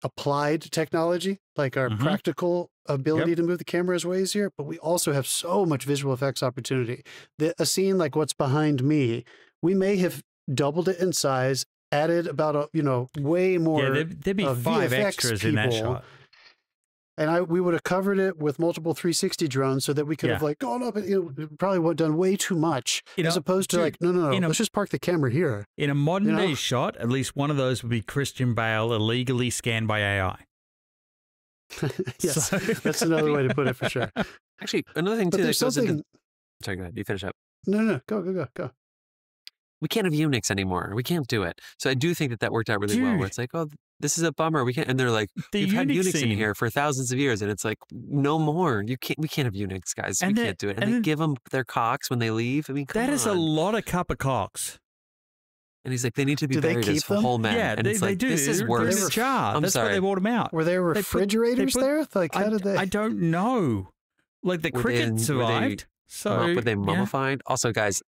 applied technology, like our practical ability to move the camera is way easier. But we also have so much visual effects opportunity. A scene like what's behind me, we may have doubled it in size, added about way more. Yeah, there'd be 5 VFX extras in that shot. And we would have covered it with multiple 360 drones so that we could have gone up and probably done way too much, as opposed to no, let's just park the camera here. In a modern day shot, at least one of those would be Christian Bale illegally scanned by AI. Yes, that's another way to put it for sure. Actually, another thing too that goes into... Sorry, go ahead. You finish up. No, go. We can't have Unix anymore. We can't do it. So I do think that worked out really well. Where it's like, oh, this is a bummer. We can't. And they're like, we've had Unix in here for thousands of years, and it's like, no more. We can't have Unix, guys. We can't do it. And they give them their cocks when they leave. I mean, come on. That is a lot of cup of cocks. And he's like, they need to be buried as whole men. Yeah, and it's they like, do. This is worse. They're in a jar. That's why they bought them out. Were there refrigerators there? Like, how did they? I don't know. Like the cricket survived. Were they mummified? Also, guys,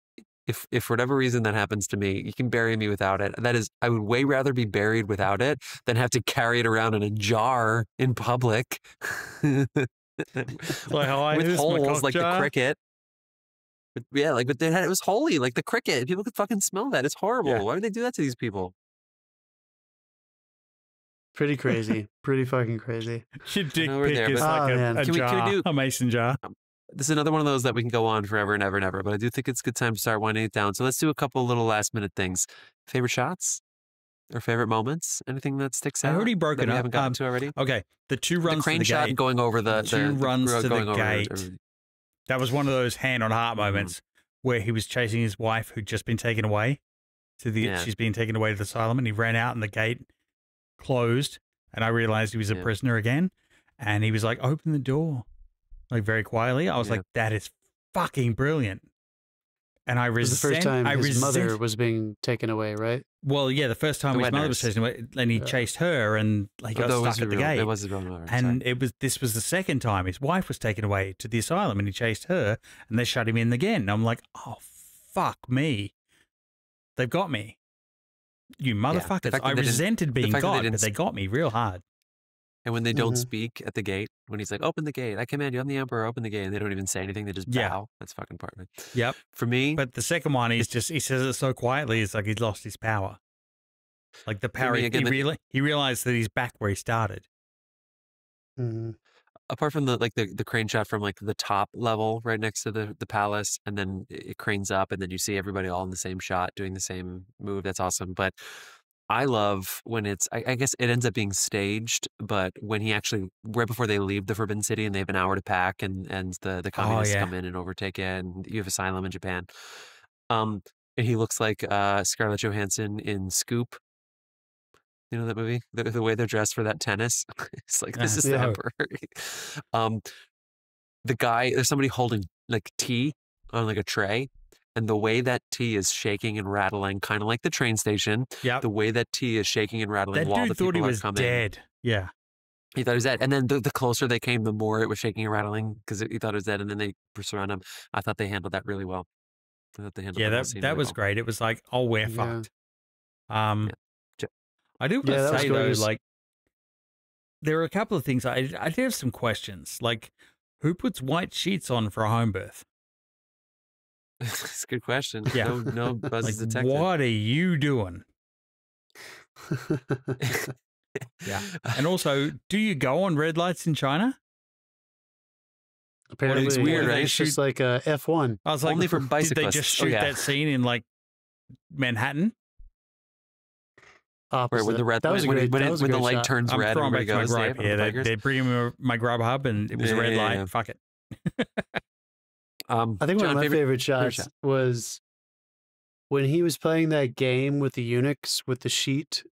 if for whatever reason that happens to me, you can bury me without it. That is, I would way rather be buried without it than have to carry it around in a jar in public. Like with holes like the cricket. But yeah, but it was holy, like the cricket. People could fucking smell that. It's horrible. Yeah. Why would they do that to these people? Pretty crazy. Pretty fucking crazy. Your dick pic is like a jar, can we do a mason jar. This is another one of those that we can go on forever and ever and ever, but I do think it's a good time to start winding it down. So let's do a couple little last minute things. Favorite shots or favorite moments? Anything that sticks out? I already broke it up. We haven't gotten to already. Okay, the 2 runs the crane to the shot gate. Going over the 2 runs to the gate. That was one of those hand on heart moments where he was chasing his wife who'd just been taken away she's been taken away to the asylum, and he ran out and the gate closed, and I realized he was a prisoner again, and he was like, open the door, like very quietly. I was like, that is fucking brilliant. And I resent. The first time his mother was being taken away, right? Well, yeah, the first time his mother was taken away, and he chased her, and he got stuck at the gate. It was his real mother. And this was the second time his wife was taken away to the asylum, and he chased her, and they shut him in again. And I'm like, oh, fuck me. They've got me. You motherfuckers. I resented being got, but they got me real hard. And when they don't speak at the gate, when he's like, open the gate, I command you, I'm the emperor, open the gate, and they don't even say anything, they just bow. That's fucking part of it. Yep. For me. But the second one, he says it so quietly, it's like he's lost his power. Like the power, he realized that he's back where he started. Apart from the crane shot from like the top level right next to the palace, and then it cranes up, and then you see everybody all in the same shot doing the same move. That's awesome. But I love when it's, I guess it ends up being staged, but when he actually, right before they leave the Forbidden City and they have an hour to pack, and the communists come in and overtake it, and you have asylum in Japan. And he looks like Scarlett Johansson in Scoop. You know that movie? The way they're dressed for that tennis. It's like, this is the emperor. The guy, there's somebody holding like tea on like a tray. And the way that tea is shaking and rattling, kind of like the train station. Yeah. The way that tea is shaking and rattling while the people are coming. That dude thought he was dead. Yeah. He thought he was dead. And then the closer they came, the more it was shaking and rattling because he thought it was dead. And then they surround him. I thought they handled that really well. I thought they handled that was great. It was like, oh, we're fucked. I do want to say though, like, there are a couple of things I do have some questions. Like, who puts white sheets on for a home birth? That's a good question. Yeah. No buzz Like, detected. what are you doing? Yeah. And also, do you go on red lights in China? Apparently, it's weird, right? It's just like a F1. I was like, Only for did bicyclists. they just shoot that scene in like Manhattan? Where when the red, that was when the light shot. turns I'm red, throwing everybody back to my goes. gripe here. They bring me my grub hub, and it was a red light. Yeah. Fuck it. I think one of my favorite shots was when he was playing that game with the eunuchs with the sheet.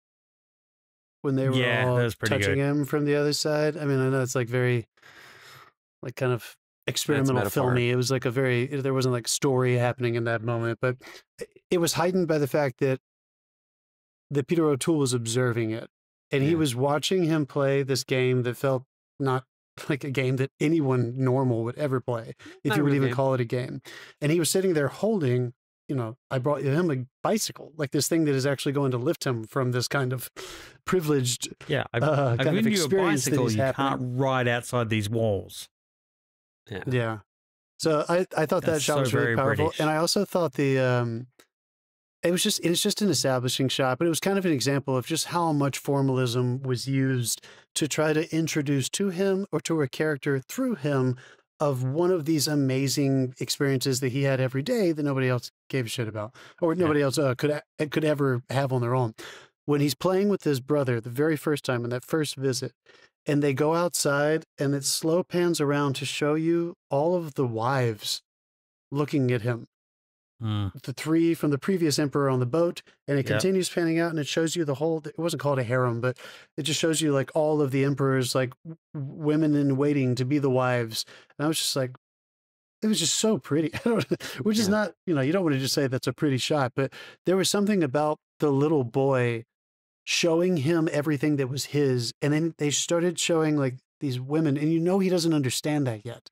When they were all touching him from the other side. I mean, I know it's like very, like kind of experimental filmy. It was like there wasn't like story happening in that moment, but it was heightened by the fact that Peter O'Toole was observing it. And he was watching him play this game that felt not like a game that anyone normal would ever play, if you would even call it a game. And he was sitting there holding, I brought him a bicycle, like this thing that is actually going to lift him from this kind of privileged I've given you a bicycle you happening. can't ride outside these walls. Yeah. So I thought that shot was really powerful. British. And I also thought it's just an establishing shot, but it was kind of an example of just how much formalism was used to try to introduce to him or to a character through him of one of these amazing experiences that he had every day that nobody else gave a shit about, or nobody else could ever have on their own. When he's playing with his brother the very first time in that first visit, and they go outside and it slow pans around to show you all of the wives looking at him. The three from the previous emperor on the boat, and it continues panning out, and it shows you the whole, it wasn't called a harem, but it just shows you like all of the emperors, like women in waiting to be the wives. And I was just like, it was just so pretty. Which is not, you don't want to just say that's a pretty shot, but there was something about the little boy showing him everything that was his. And then they started showing like these women, and he doesn't understand that yet.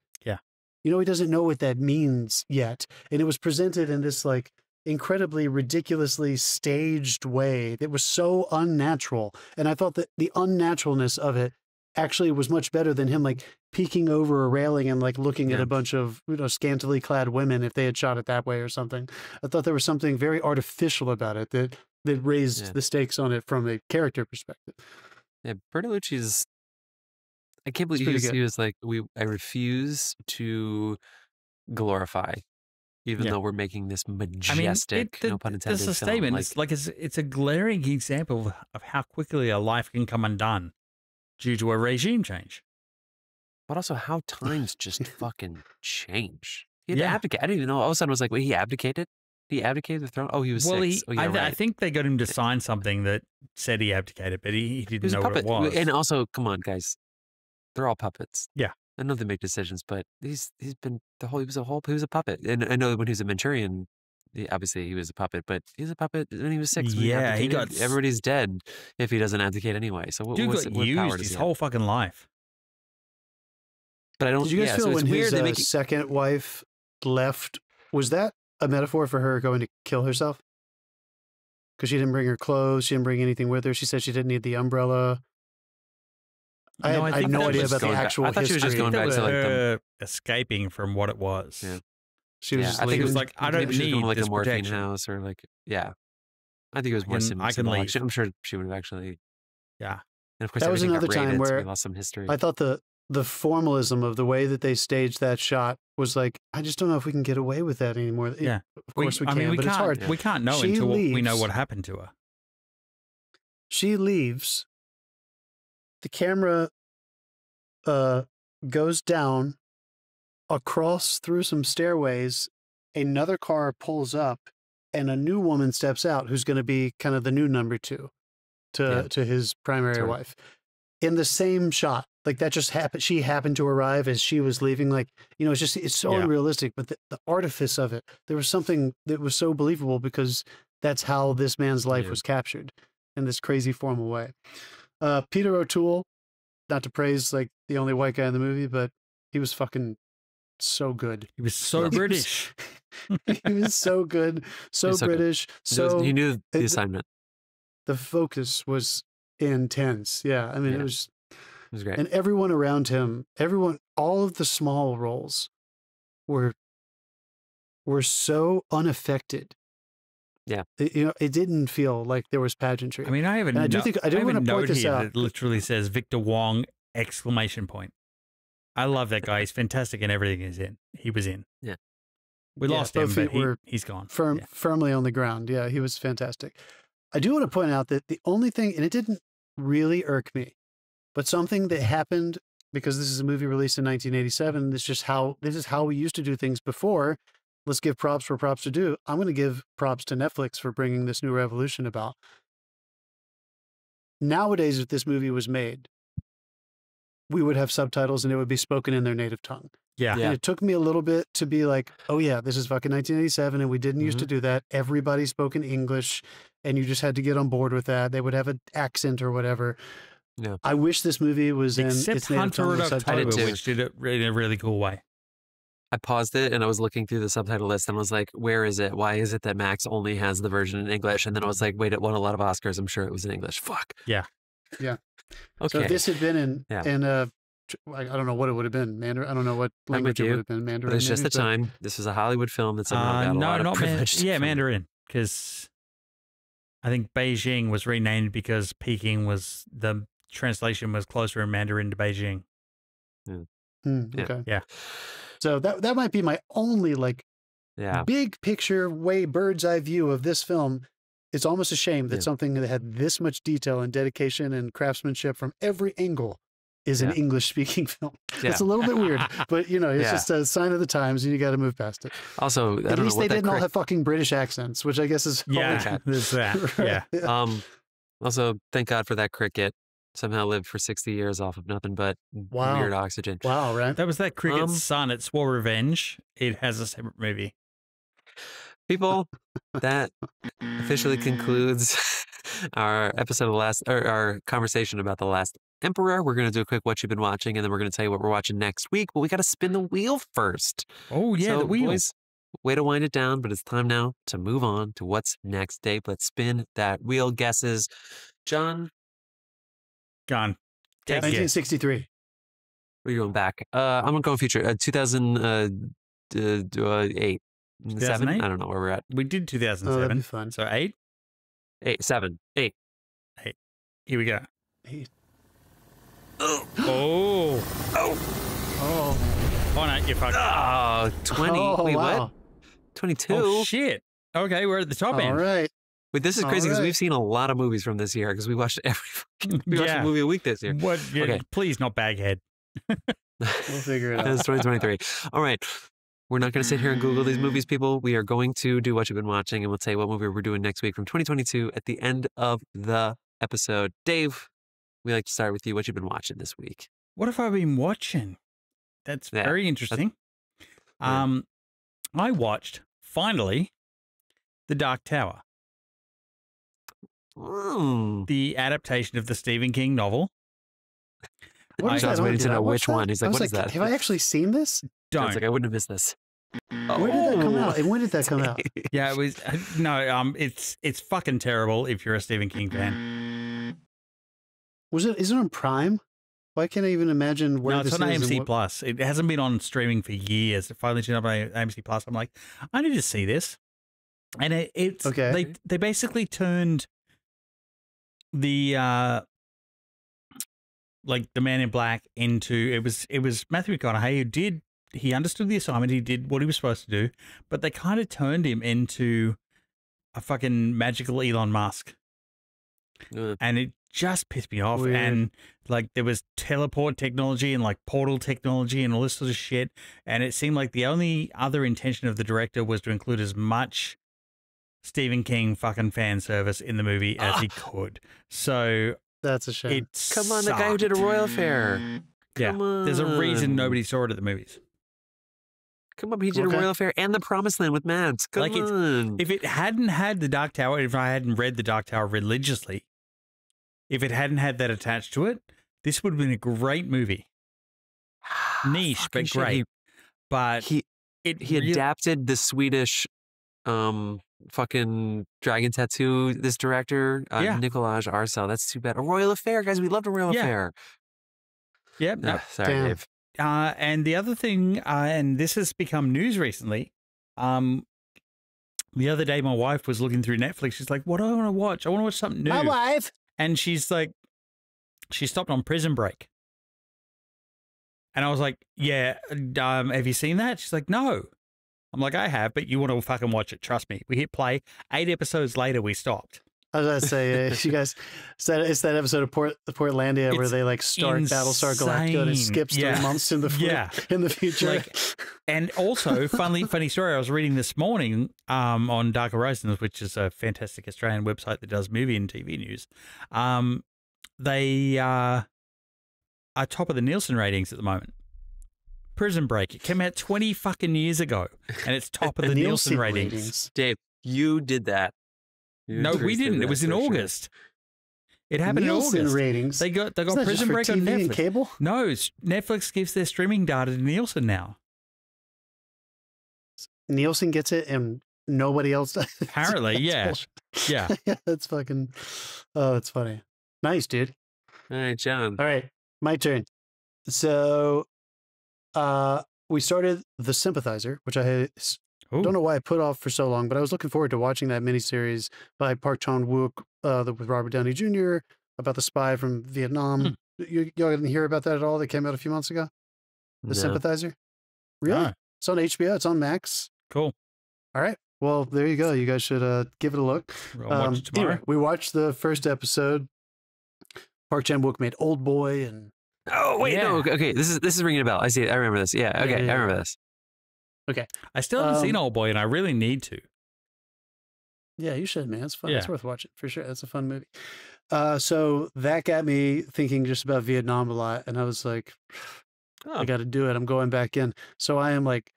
He doesn't know what that means yet. And it was presented in this like incredibly ridiculously staged way that was so unnatural. And I thought that the unnaturalness of it actually was much better than him like peeking over a railing and like looking at a bunch of scantily clad women if they had shot it that way or something. I thought there was something very artificial about it that raised the stakes on it from a character perspective. Yeah, Bertolucci's, I can't believe he was like, I refuse to glorify, even though we're making this majestic, no pun intended, It's a film. statement. It's a glaring example of how quickly a life can come undone due to a regime change. But also how times just fucking change. He had to abdicate. I didn't even know. All of a sudden, I was like, wait, he abdicated? He abdicated the throne? Oh, he was 6. I think they got him to sign something that said he abdicated, but he didn't know what it was. And also, come on, guys. They're all puppets. Yeah. I know they make decisions, but he was a puppet. And I know when he was a Manchurian, obviously he was a puppet, but he was a puppet when he was 6. Everybody's dead if he doesn't abdicate anyway. So what used his whole fucking life. But I don't. Did you guys feel when his second wife left? Was that a metaphor for her going to kill herself? Because she didn't bring her clothes, she didn't bring anything with her. She said she didn't need the umbrella. I had no idea about the actual history. I thought she was just going back to like escaping from what it was. Yeah. She was just I think it was like, I don't need going to like this a morphine protection. house or like, I think it was more I can leave. I'm sure she would have actually. Yeah. And of course, that was another time where we lost some history. I thought the formalism of the way that they staged that shot was like, I just don't know if we can get away with that anymore. Yeah. Of course we can, but it's hard. We can't know until we know what happened to her. She leaves. The camera goes down across through some stairways. Another car pulls up and a new woman steps out who's going to be kind of the new number 2 to his primary wife in the same shot. Like that just happened. She happened to arrive as she was leaving. Like, it's so unrealistic, but the artifice of it, there was something that was so believable because that's how this man's life was captured in this crazy formal way. Peter O'Toole, not to praise like the only white guy in the movie, but he was fucking so good. He was so British. He was so good, so British. So he knew the assignment. the focus was intense. Yeah, I mean, Yeah. it was great. and everyone around him, all of the small roles were so unaffected. Yeah. It didn't feel like there was pageantry. I mean, I have a And I do want to point this here out. that literally says Victor Wong ! I love that guy. He's fantastic in everything he was in. Yeah. We lost him, but he's gone. Firmly on the ground. Yeah, he was fantastic. I do want to point out that the only thing, and it didn't really irk me, but something that happened because this is a movie released in 1987. This is how we used to do things before. Let's give props where props are due. I'm going to give props to Netflix for bringing this new revolution about. Nowadays, if this movie was made, we would have subtitles and it would be spoken in their native tongue. Yeah. And it took me a little bit to be like, oh yeah, this is fucking 1987 and we didn't used to do that. Everybody spoke in English and you just had to get on board with that. They would have an accent or whatever. Yeah. I wish this movie was in Except its native Hunter tongue and with October, subtitles. which did it in a really cool way. I paused it and I was looking through the subtitle list and was like, where is it? Why is it that Max only has the version in English? And then I was like, wait, it won a lot of Oscars. I'm sure it was in English. Fuck. Yeah. Yeah. Okay. So if this had been in I don't know what it would have been. Mandarin. I don't know what language it would have been. Mandarin. But it's just maybe, the time. This was a Hollywood film that somehow got a lot of privilege. Mandarin. Because I think Beijing was renamed because Peking the translation was closer in Mandarin to Beijing. Okay. Yeah. So that might be my only big picture bird's eye view of this film. It's almost a shame that something that had this much detail and dedication and craftsmanship from every angle is an English-speaking film. Yeah. It's a little bit weird, but it's just a sign of the times, and you got to move past it. Also, at least they didn't all have fucking British accents, which I guess is there's that. Right? Also, thank God for that cricket. Somehow lived for 60 years off of nothing but weird oxygen. Wow, right? That was that cricket's son. It swore revenge. It has a separate movie. People, that officially concludes our episode of our conversation about The Last Emperor. We're going to do a quick what you've been watching, and then we're going to tell you what we're watching next week. But we got to spin the wheel first. Oh, yeah, so, the wheel. Boys, way to wind it down, but it's time now to move on to what's next, Dave. Let's spin that wheel. Guesses. John? Gone. 1963. We're going back. I'm going to go future. 2008. 7? I don't know where we're at. We did 2007. that'd be fun. So 8? 8, 7, 8. 8. Here we go. 8. Oh. Oh, no, you fucked. Oh, 20. Oh, Wait, wow. what? 22? Oh, shit. Okay, we're at the top end. All right. Wait, this is crazy because we've seen a lot of movies from this year because we watched we watched a movie a week this year. What? Yeah, Okay. Please, not Baghead. We'll figure it out. It's 2023. All right. We're not going to sit here and Google these movies, people. We are going to do what you've been watching, and we'll tell you what movie we're doing next week from 2022 at the end of the episode. Dave, we like to start with you. What you've been watching this week? What have I been watching? That's very interesting. I watched, finally, The Dark Tower. The adaptation of the Stephen King novel. John's waiting to know which one. He's like, what is that? Have I actually seen this? John's like, I wouldn't have missed this. Where did that come out? And when did that come out? Yeah, it was it's fucking terrible if you're a Stephen King fan. Is it on Prime? Why can't I even imagine where this is? No, it's on AMC Plus. It hasn't been on streaming for years. It finally turned up on AMC Plus. I'm like, I need to see this. And it's okay. They basically turned the the Man in Black into it was Matthew McConaughey he understood the assignment, he did what he was supposed to do, but they kind of turned him into a fucking magical Elon Musk. And it just pissed me off. Weird. And there was teleport technology and portal technology and all this sort of shit. And it seemed like the only other intention of the director was to include as much Stephen King fucking fan service in the movie as he could. So that's a shame. Come on, the guy who did A Royal Affair. Come on. There's a reason nobody saw it at the movies. Come on, he did A Royal Affair and The Promised Land with Mads. Come on. If it hadn't had The Dark Tower, if I hadn't read The Dark Tower religiously, if it hadn't had that attached to it, this would have been a great movie. Niche, but great. But he adapted the Swedish fucking Dragon Tattoo, this director, Nicolaj Arcel. That's too bad. A Royal Affair, guys. We loved A Royal Affair. Yep. No. Sorry, Dave. And the other thing, and this has become news recently, the other day my wife was looking through Netflix. She's like, what do I want to watch? I want to watch something new. My wife. And she's like, she stopped on Prison Break. And I was like, yeah, have you seen that? She's like, no. I'm like, I have, but you want to fucking watch it. Trust me. We hit play. 8 episodes later, we stopped. I was going to say, you guys, it's that episode of Portlandia where they like start Battlestar Galactica and it skips 3 months in the future. Like, and also, funny story. I was reading this morning on Dark Horizons, which is a fantastic Australian website that does movie and TV news. They are top of the Nielsen ratings at the moment. Prison Break. It came out 20 fucking years ago, and it's top of the Nielsen ratings. Dave, you did that. No, we didn't. It was in August. It happened in August. Ratings. They got Prison Break on Netflix. And cable? No, Netflix gives their streaming data to Nielsen now. Nielsen gets it, and nobody else does. Apparently, yeah. Yeah, that's fucking. Oh, that's funny. Nice, dude. All right, Joan. All right, my turn. So, we started The Sympathizer, which I don't know why I put off for so long, but I was looking forward to watching that miniseries by Park Chan-wook with Robert Downey Jr. about the spy from Vietnam. Y'all didn't hear about that at all? That came out a few months ago? The Sympathizer? Really? No. It's on HBO. It's on Max. Cool. All right. Well, there you go. You guys should give it a look. I'll watch it tomorrow. Anyway, we watched the first episode. Park Chan-wook made Old Boy and... Oh, wait, no. Okay, this is ringing a bell. I see it. I remember this. Yeah, okay, I remember this. Okay. I still haven't seen Old Boy, and I really need to. Yeah, you should, man. It's fun. Yeah. It's worth watching, for sure. It's a fun movie. So that got me thinking just about Vietnam a lot, and I was like, I got to do it. I'm going back in. So I am like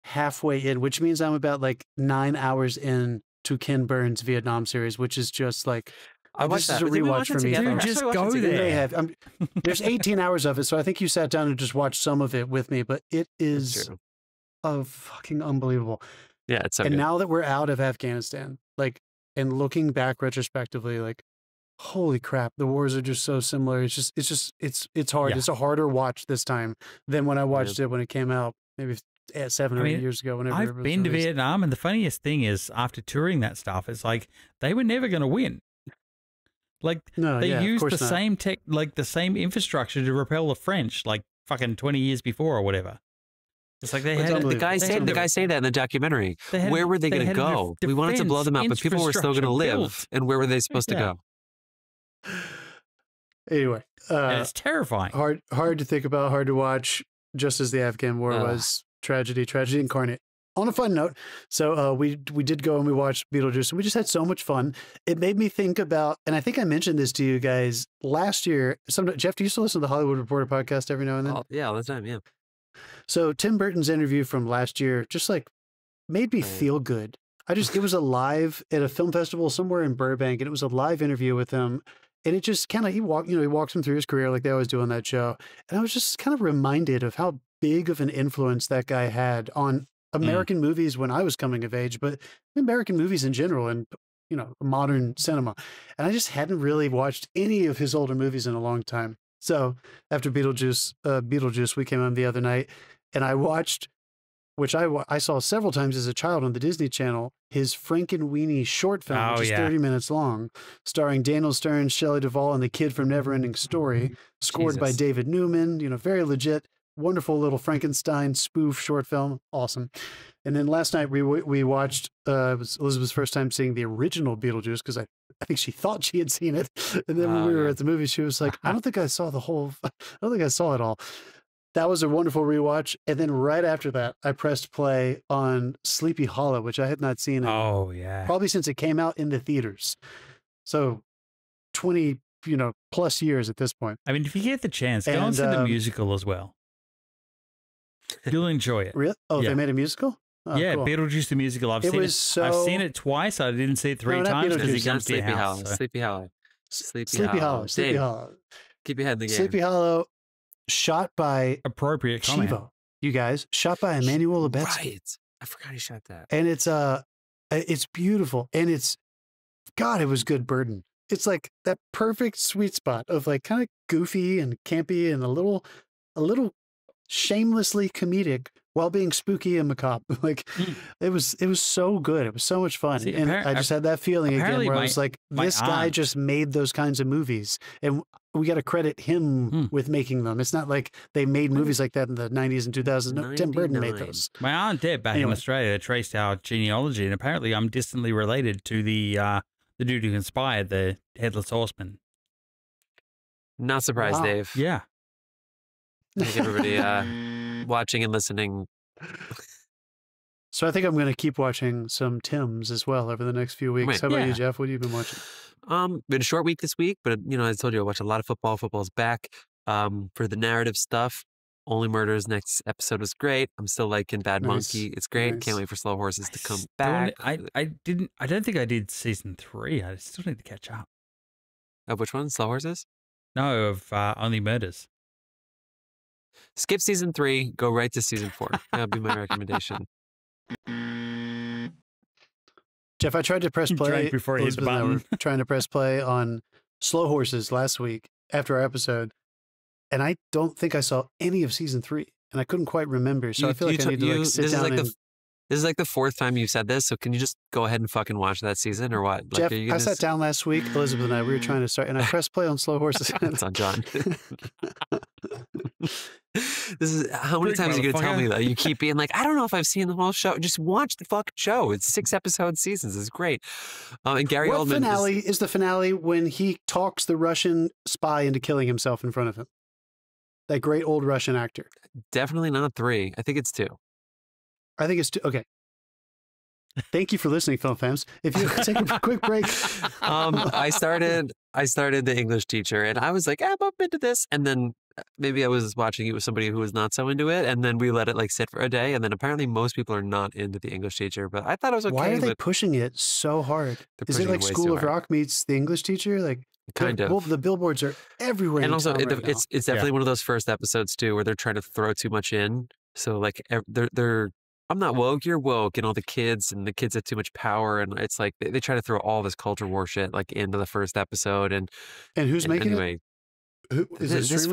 halfway in, which means I'm about like 9 hours in to Ken Burns' Vietnam series, which is just like... I watched this that. is a rewatch for me. Dude, just go there. There's 18 hours of it, so I think you sat down and just watched some of it with me, but it is fucking unbelievable. Yeah, it's so And good. now that we're out of Afghanistan, like, and looking back retrospectively, like, holy crap, the wars are just so similar. It's hard. Yeah. It's a harder watch this time than when I watched it when it came out, maybe 7 or 8 years ago. Whenever I've been to Vietnam, and the funniest thing is, after touring that stuff, it's like they were never going to win. Like they used the same the same infrastructure to repel the French, like fucking 20 years before or whatever. It's like they had the guy saying that in the documentary. Where were they going to go? We wanted to blow them up, but people were still going to live. And where were they supposed to go? Anyway, and it's terrifying. Hard to think about, hard to watch. Just as the Afghan war was tragedy incarnate. On a fun note, so we did go and we watched Beetlejuice, and we just had so much fun. It made me think about, and I think I mentioned this to you guys last year. Jeff, do you still listen to the Hollywood Reporter podcast every now and then? Yeah, all the time, yeah. So Tim Burton's interview from last year just like made me feel good. It was a live at a film festival somewhere in Burbank, and it was a live interview with him. And it just kind of, he walks him through his career like they always do on that show. And I was just kind of reminded of how big of an influence that guy had on American movies when I was coming of age, but American movies in general and, modern cinema. And I just hadn't really watched any of his older movies in a long time. So after Beetlejuice, we came on the other night and I watched, which I saw several times as a child on the Disney Channel, his Frankenweenie short film, which is 30 minutes long, starring Daniel Stern, Shelley Duvall, and the Kid from Neverending Story, scored by David Newman, very legit. Wonderful little Frankenstein spoof short film. Awesome. And then last night we watched, it was Elizabeth's first time seeing the original Beetlejuice because I think she thought she had seen it. And then when we were at the movie, she was like, I don't think I saw it all. That was a wonderful rewatch. And then right after that, I pressed play on Sleepy Hollow, which I had not seen probably since it came out in the theaters. So 20, plus years at this point. I mean, if you get the chance, go and see the musical as well. You'll enjoy it. Really? Oh, they made a musical? Oh, yeah, cool. Beetlejuice the musical. I've seen it twice. I didn't see it 3 times because he comes to your house. Sleepy Hollow. Keep your head in the game. Sleepy Hollow, shot by appropriate comment. Chivo. You guys, shot by Emmanuel Lubezki. Right. I forgot he shot that. And it's It's beautiful. And God, it was good burden. It's like that perfect sweet spot of like kind of goofy and campy and a little shamelessly comedic while being spooky and macabre. Like it was so good. It was so much fun. And I just had that feeling again where I was like, this guy just made those kinds of movies. And we got to credit him with making them. It's not like they made movies like that in the 90s and 2000s. No, Tim Burton made those. My aunt did back in Australia traced our genealogy, and apparently I'm distantly related to the dude who inspired the Headless Horseman. Not surprised, Dave. Yeah. I think everybody watching and listening. So I think I'm going to keep watching some Tims as well over the next few weeks. How about you, Jeff? What have you been watching? Been a short week this week, but I told you I watch a lot of football. Football's back. For the narrative stuff, Only Murders next episode was great. I'm still liking Bad Monkey. It's great. Can't wait for Slow Horses to come back. I don't think I did season 3. I still need to catch up. Of which one? Slow Horses? No, of Only Murders. Skip season 3, go right to season 4. That'd be my recommendation. Jeff, I tried to press play before he hit the button. Trying to press play on Slow Horses last week after our episode, and I don't think I saw any of season 3, and I couldn't quite remember. So I feel like I need to sit down. This is like the 4th time you've said this, so can you just go ahead and fucking watch that season or what? Jeff, I sat down last week, Elizabeth and I, we were trying to start, and I pressed play on Slow Horses. It's on John. This is how many times are you going to tell me that? You keep being like, I don't know if I've seen the whole show. Just watch the fucking show. It's 6 episode seasons. It's great. And Gary Oldman. Finale is the finale when he talks the Russian spy into killing himself in front of him. That great old Russian actor. Definitely not 3. I think it's 2. I think it's 2. Okay. Thank you for listening, film fans. If you take a quick break. I started The English Teacher, and I was like, I'm up into this. And then maybe I was watching it with somebody who was not so into it, and then we let it like sit for a day. And then apparently most people are not into The English Teacher, but I thought it was okay. Why are they pushing it so hard? Is it like School of Rock meets The English Teacher? Like kind of. Well, the billboards are everywhere. And also, it's definitely one of those first episodes too, where they're trying to throw too much in. So like they're I'm not woke, you're woke, and all the kids have too much power, and it's like they try to throw all this culture war shit like into the first episode, and who's making anyway, it? Who, is this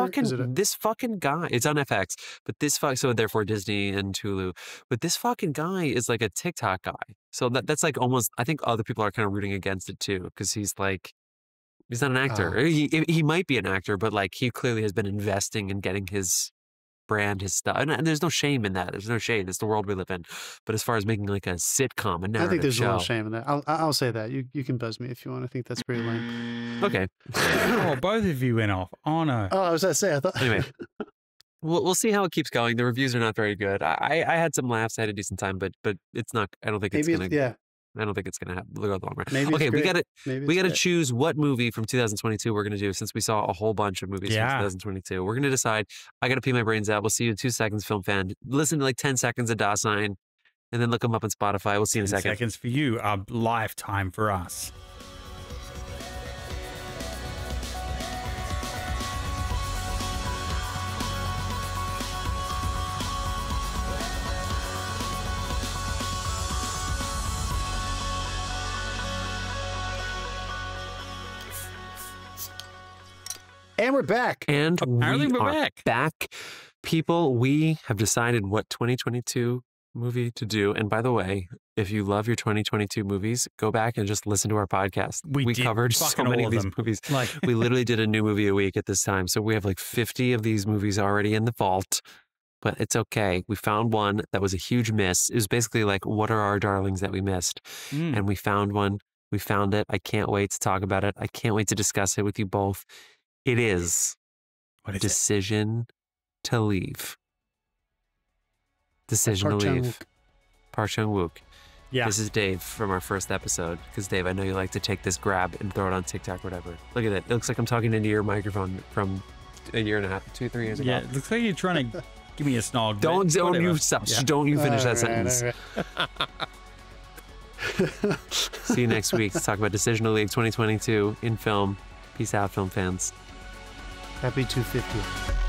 fucking guy? It's on FX, but so therefore Disney and Hulu. But this fucking guy is like a TikTok guy, so that's like almost. I think other people are kind of rooting against it too because he's not an actor. Oh. He might be an actor, but like he clearly has been investing in getting his brand, his stuff, and there's no shame in that. There's no shame. It's the world we live in. But as far as making like a sitcom, a narrative I think there's show, a little shame in that. I'll say that. You can buzz me if you want. I think that's pretty lame. Okay. Oh, both of you went off. Oh no. Oh, I was going to say. I thought. Anyway, we'll see how it keeps going. The reviews are not very good. I had some laughs. I had a decent time, but it's not. I don't think it's gonna. Yeah. I don't think it's going to go the long run. Maybe okay, we got to great. choose what movie from 2022 we're going to do since we saw a whole bunch of movies from 2022. We're going to decide. I got to pee my brains out. We'll see you in 2 seconds, film fan. Listen to like 10 seconds of Dasein and then look them up on Spotify. We'll see you in a second. 10 seconds for you, a lifetime for us. And we're back. And apparently we're back. People, we have decided what 2022 movie to do. And by the way, if you love your 2022 movies, go back and just listen to our podcast. We covered so many of these movies. Like we literally did a new movie a week at this time. So we have like 50 of these movies already in the vault. But it's okay. We found one that was a huge miss. It was basically like, what are our darlings that we missed? And we found one. We found it. I can't wait to talk about it. I can't wait to discuss it with you both. It is Decision to Leave. Decision to Leave. Park Chan-wook. Yeah. This is Dave from our first episode. Because Dave, I know you like to take this grab and throw it on TikTok or whatever. Look at it. It looks like I'm talking into your microphone from a year and a half, 2-3 years ago. Yeah, it looks like you're trying to give me a snog. Don't you stop. Yeah. Don't you finish that sentence. See you next week to talk about Decision to Leave 2022 in film. Peace out, film fans. Happy 250.